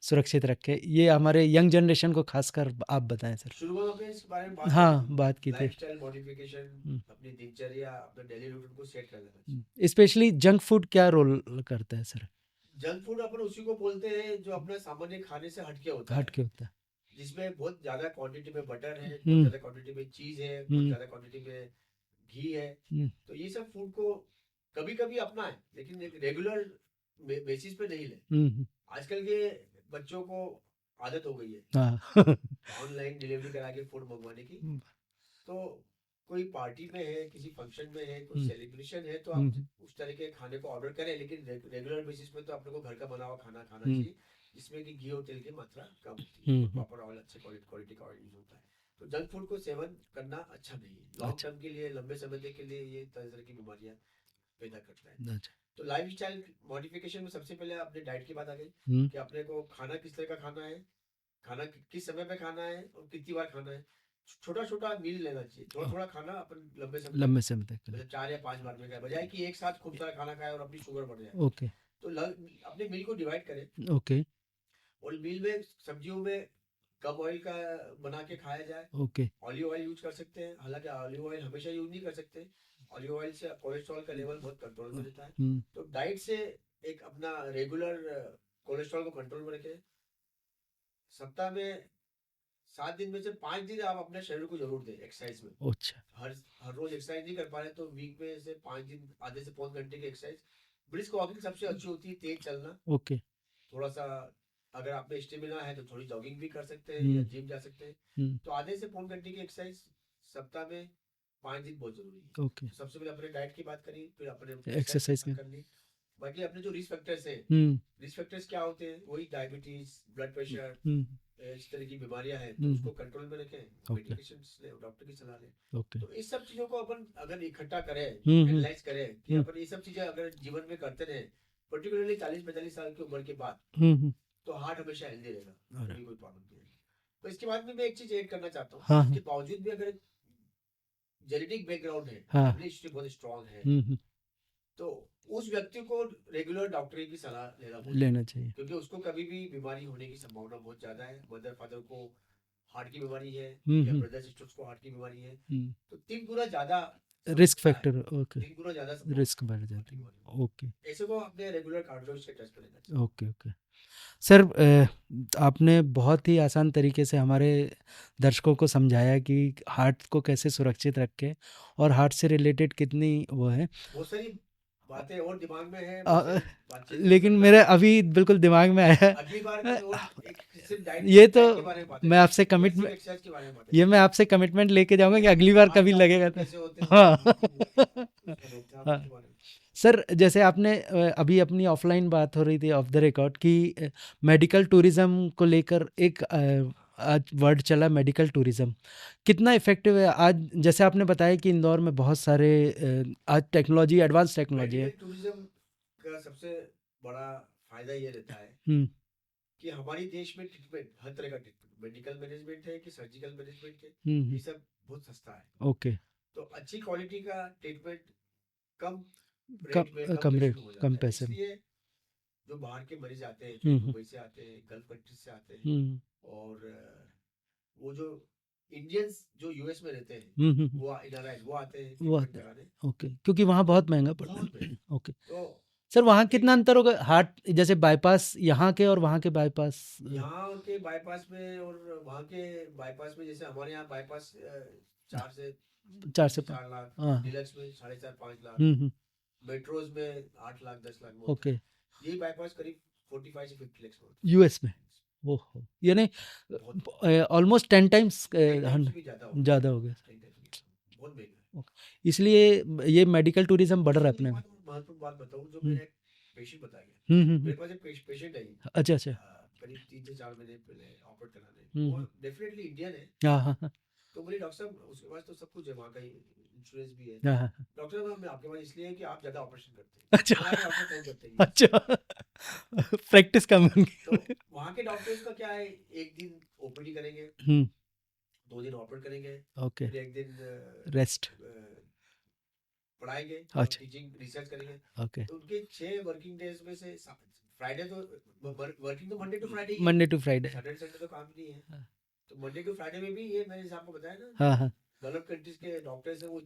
सुरक्षित रखें? ये हमारे यंग जनरेशन को ख़ासकर आप बताएँ सर। शुरू में आपने इसके बारे में बात हाँ, की बात की थी, थी। लाइफस्टाइल मॉडिफिकेशन, अपनी दिनचर्या, अपने डेली रूटीन को सेट कर लेना चाहिए। स्पेशली जंक फूड क्या रोल करता है सर? जंक फूड अपन उसी को बोलते हैं जो अपना सामान्य खाने से हटके होता हट है, के होता है। जिसमें बहुत ज्यादा क्वांटिटी में बटर है, बहुत हुँ। ज्यादा क्वांटिटी में चीज है, बहुत हुँ। ज्यादा क्वांटिटी में घी है। हुँ। तो ये सब फूड को कभी कभी अपनाएं, लेकिन एक रेगुलर बेसिस पे नहीं ले। हुँ। आजकल के बच्चों को आदत हो गई है हाँ। ऑनलाइन डिलीवरी करा के फूड मंगवाने की। तो कोई पार्टी में है, किसी फंक्शन में है, कोई सेलिब्रेशन है, तो आप उस तरह के खाने को ऑर्डर करें, लेकिन रेगुलर बेसिस पे तो अपने को घर का बना हुआ खाना खाना चाहिए, जिसमें कि घी और तेल की मात्रा कम होती है, प्रॉपर ऑयल, अच्छे क्वालिटी का ऑयल यूज होता है। तो जंक फूड को सेवन करना अच्छा नहीं है लॉन्ग अच्छा। टर्म के लिए, लंबे समय के लिए ये तरह की बीमारियां पैदा करता है। अच्छा। तो लाइफ स्टाइल मॉडिफिकेशन में सबसे पहले अपने डाइट की बात आ गई हुँ। कि अपने को खाना किस तरह का खाना है, खाना किस समय पे खाना है और कितनी बार खाना है। छोटा छोटा मील लेना चाहिए, थोड़ा थोड़ा खाना अपन लंबे समय तक तक। मतलब 4 या 5 बार में खाए, बजाय कि एक साथ खूब सारा खाना खाए और अपनी शुगर बढ़ जाए। ओके। तो अपने मील को डिवाइड करें ओके। और मील में सब्जियों में कम ऑयल का बना के खाया जाए। ओके। ऑलिव ऑयल यूज कर सकते हैं, हालांकि ऑलिव ऑयल हमेशा यूज नहीं कर सकते, ऑलिव ऑयल से कोलेस्ट्रॉल का लेवल बहुत कंट्रोल में रहता है। तो डाइट से एक अपना रेगुलर कोलेस्ट्रॉल को कंट्रोल में रखें। सप्ताह में 7 दिन में से 5 दिन आप अपने शरीर को जरूर दें एक्सरसाइज में। अच्छा। हर रोज एक्सरसाइज नहीं कर पा रहे तो वीक में से 5 दिन आधे से पौन घंटे की एक्सरसाइज। ब्रिस्क वॉकिंग सबसे अच्छी होती है, तेज चलना। ओके। थोड़ा सा अगर आप में स्टेमिना है तो थोड़ी जॉगिंग भी कर सकते हैं या जिम जा सकते हैं। तो आधे से पौन घंटे की एक्सरसाइज सप्ताह में 5 दिन बहुत जरूरी है। ओके। तो सबसे पहले अपने डाइट की बात करी, फिर अपने एक्सरसाइज करनी। बाकी अपने जो रिस्क फैक्टर्स हैं, रिस्क फैक्टर्स क्या होते हैं, वही डायबिटीज, ब्लड प्रेशर, इस तरह की बीमारियां हैं, तो उसको कंट्रोल में रखें, मेडिकेशंस ले, डॉक्टर की सलाह लें। तो इस सब चीजों को अपन अगर इकट्ठा करें, एनालाइज करें कि अपन ये सब चीजें अगर जीवन में करते रहे, पर्टिकुलरली 40-45 साल की उम्र के बाद, तो हार्ट हमेशा हेल्दी रहेगा, कभी कोई प्रॉब्लम नहीं आएगी। तो इसके बाद में मैं एक चीज ऐड करना चाहता हूँ। हाँ, इसके बावजूद भी अगर जेनेटिक बैकग्राउंड है, हाँ, फैमिली हिस्ट्री बहुत स्ट्रांग है, तो उस व्यक्ति को रेगुलर डॉक्टर की सलाह लेना चाहिए, क्योंकि उसको कभी भी बीमारी होने की संभावना बहुत ज्यादा है। मदर फादर को हार्ट की बीमारी है या ब्रदर सिस्टर्स को हार्ट की बीमारी है, तो 3 गुना ज्यादा रिस्क फैक्टर। ओके, 3 गुना ज्यादा रिस्क बढ़ जाती है। ओके, ऐसे को अपने रेगुलर कार्डियोलॉजिस्ट से टेस्ट करेंगे। Okay, okay. सर, आपने बहुत ही आसान तरीके से हमारे दर्शकों को समझाया कि हार्ट को कैसे सुरक्षित रखें और हार्ट से रिलेटेड कितनी वो है। बहुत सारी बातें और दिमाग में है, लेकिन मेरे अभी बिल्कुल दिमाग में आया। अगली बार ये तो मैं आपसे ये मैं आपसे कमिटमेंट लेके जाऊंगा कि अगली बार कभी लगेगा तो। हाँ। हाँ सर, जैसे आपने अभी अपनी ऑफलाइन बात हो रही थी ऑफ द रिकॉर्ड कि मेडिकल टूरिज्म को लेकर एक आज वर्ड चला मेडिकल टूरिज्म, कितना इफेक्टिव है आज? जैसे आपने बताया कि इंदौर में बहुत सारे आज टेक्नोलॉजी, एडवांस टेक्नोलॉजी है। टूरिज्म का सबसे बड़ा फायदा ये रहता है कि हमारे देश में ट्रीटमेंट, हर तरह का ट्रीटमेंट, मेडिकल मैनेजमेंट है कि सर्जिकल मैनेजमेंट है, ये सब बहुत सस्ता है। ओके, तो अच्छी क्वालिटी का ट्रीटमेंट कम कम पैसे में। जो बाहर के मरीज आते हैं, दुबई से आते हैं, गल्फ कंट्री से आते हैं, और वो जो इंडियंस जो यूएस में रहते हैं वो आते हैं ओके, क्योंकि वहाँ बहुत महंगा पड़ता है। ओके, तो सर वहाँ कितना अंतर होगा हार्ट, जैसे बाईपास यहाँ के और वहाँ के बाईपास? यहाँ के बाईपास में और वहाँ के बाईपास में, जैसे हमारे यहाँ बाईपास 4 से 4 लाख, डिलक्स में 4.5-5 लाख, मेट्रोज में 8 लाख 10 लाख। ओके, ये बाईपास करीब 45 से 50 लाख यूएस में। ओहो, यानी ऑलमोस्ट 10 टाइम्स ज़्यादा हो गया। बहुत महंगा। इसलिए ये मेडिकल टूरिज्म बढ़ रहा है अपने में। महत्वपूर्ण बात बताऊं, जो मेरा पेशेंट बता गया, मेरे पास एक पेशेंट है। अच्छा, करीब 3 से 4 महीने पहले ऑपरेट कराने, वो डेफिनेटली इंडियन है। हाँ, तो बोले डॉक्टर साहब उसके पास तो सब कुछ है, वहाँ का इंश्योरेंस भी है। डॉक्टर साहब मैं आपके पास इसलिए है कि आप ज्यादा ऑपरेशन करते हैं। अच्छा, प्रैक्टिस कम होगी। तो वहाँ के डॉक्टर्स का क्या है, एक दिन ओपीडी करेंगे, 2 दिन ऑपरेट करेंगे, ओके, फिर एक दिन रेस्ट पढ़ाएंगे, टीचिंग रिसर्च करेंगे। ओके, तो उनके 6 वर्किंग डेज में से फ्राइडे तो वर्किंग, तो Monday to Friday, Saturday Sunday तो काम नहीं है। तो मंडे टू फ्राइडे में भी ये मैंने जैसे आपको बताया ना, हाँ, गल्फ कंट्रीज के डॉक्टर्स हैं, वो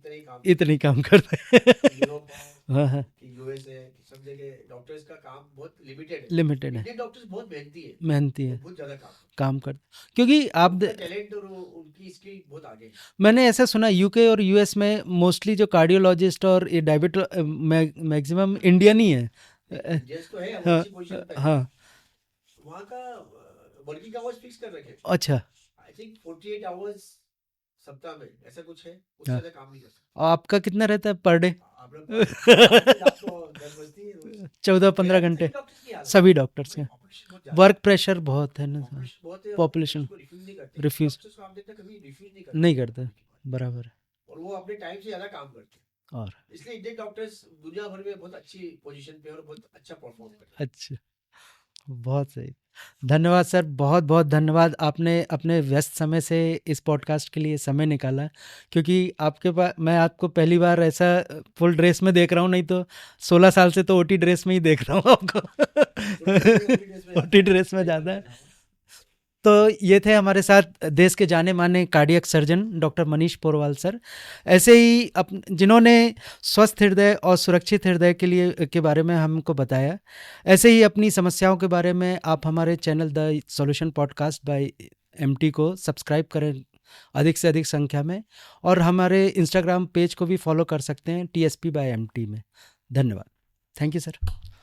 इतना ही काम करते हैं। यूरोप कि यूएस है, सब जगह डॉक्टर्स का काम बहुत लिमिटेड है। इंडियन डॉक्टर्स बहुत मेहनती है, बहुत ज्यादा काम करते, क्योंकि आप टैलेंट और उनकी स्किल बहुत आगे है। मैंने ऐसा सुना यूके और यूएस में मोस्टली जो कार्डियोलॉजिस्ट और ये डायबिटो मैक्सिमम इंडियन ही है। तो है, अच्छी पोजीशन पे है। हाँ, वहाँ का वर्किंग आवर्स फिक्स कर रखे। अच्छा, आई थिंक 48 आवर्स सप्ताह में, ऐसा कुछ है, उससे ज्यादा काम नहीं कर सकते। आपका कितना रहता है पर डे? 14-15 घंटे सभी डॉक्टर्स के। वर्क प्रेशर बहुत है ना, पॉपुलेशन रिफ्यूज नहीं करते, बराबर है, और वो अपने टाइम से ज्यादा काम करते हैं, और इसलिए इंडियन डॉक्टर्स दुनिया भर में बहुत अच्छी पोजीशन पे और बहुत अच्छा परफॉर्म करते हैं। अच्छा, बहुत सही, धन्यवाद सर, बहुत बहुत धन्यवाद। आपने अपने व्यस्त समय से इस पॉडकास्ट के लिए समय निकाला, क्योंकि आपके पास, मैं आपको पहली बार ऐसा फुल ड्रेस में देख रहा हूँ, नहीं तो 16 साल से तो ओटी ड्रेस में ही देख रहा हूँ आपको। ओटी ड्रेस में ज़्यादा है। तो ये थे हमारे साथ देश के जाने माने cardiac surgeon doctor Manish Porwal sir. ऐसे ही जिन्होंने स्वस्थ हृदय और सुरक्षित हृदय के बारे में हमको बताया, ऐसे ही अपनी समस्याओं के बारे में आप हमारे channel the solution podcast by MT को सब्सक्राइब करें अधिक से अधिक संख्या में, और हमारे इंस्टाग्राम पेज को भी फॉलो कर सकते हैं TSP by MT में। धन्यवाद, थैंक यू सर।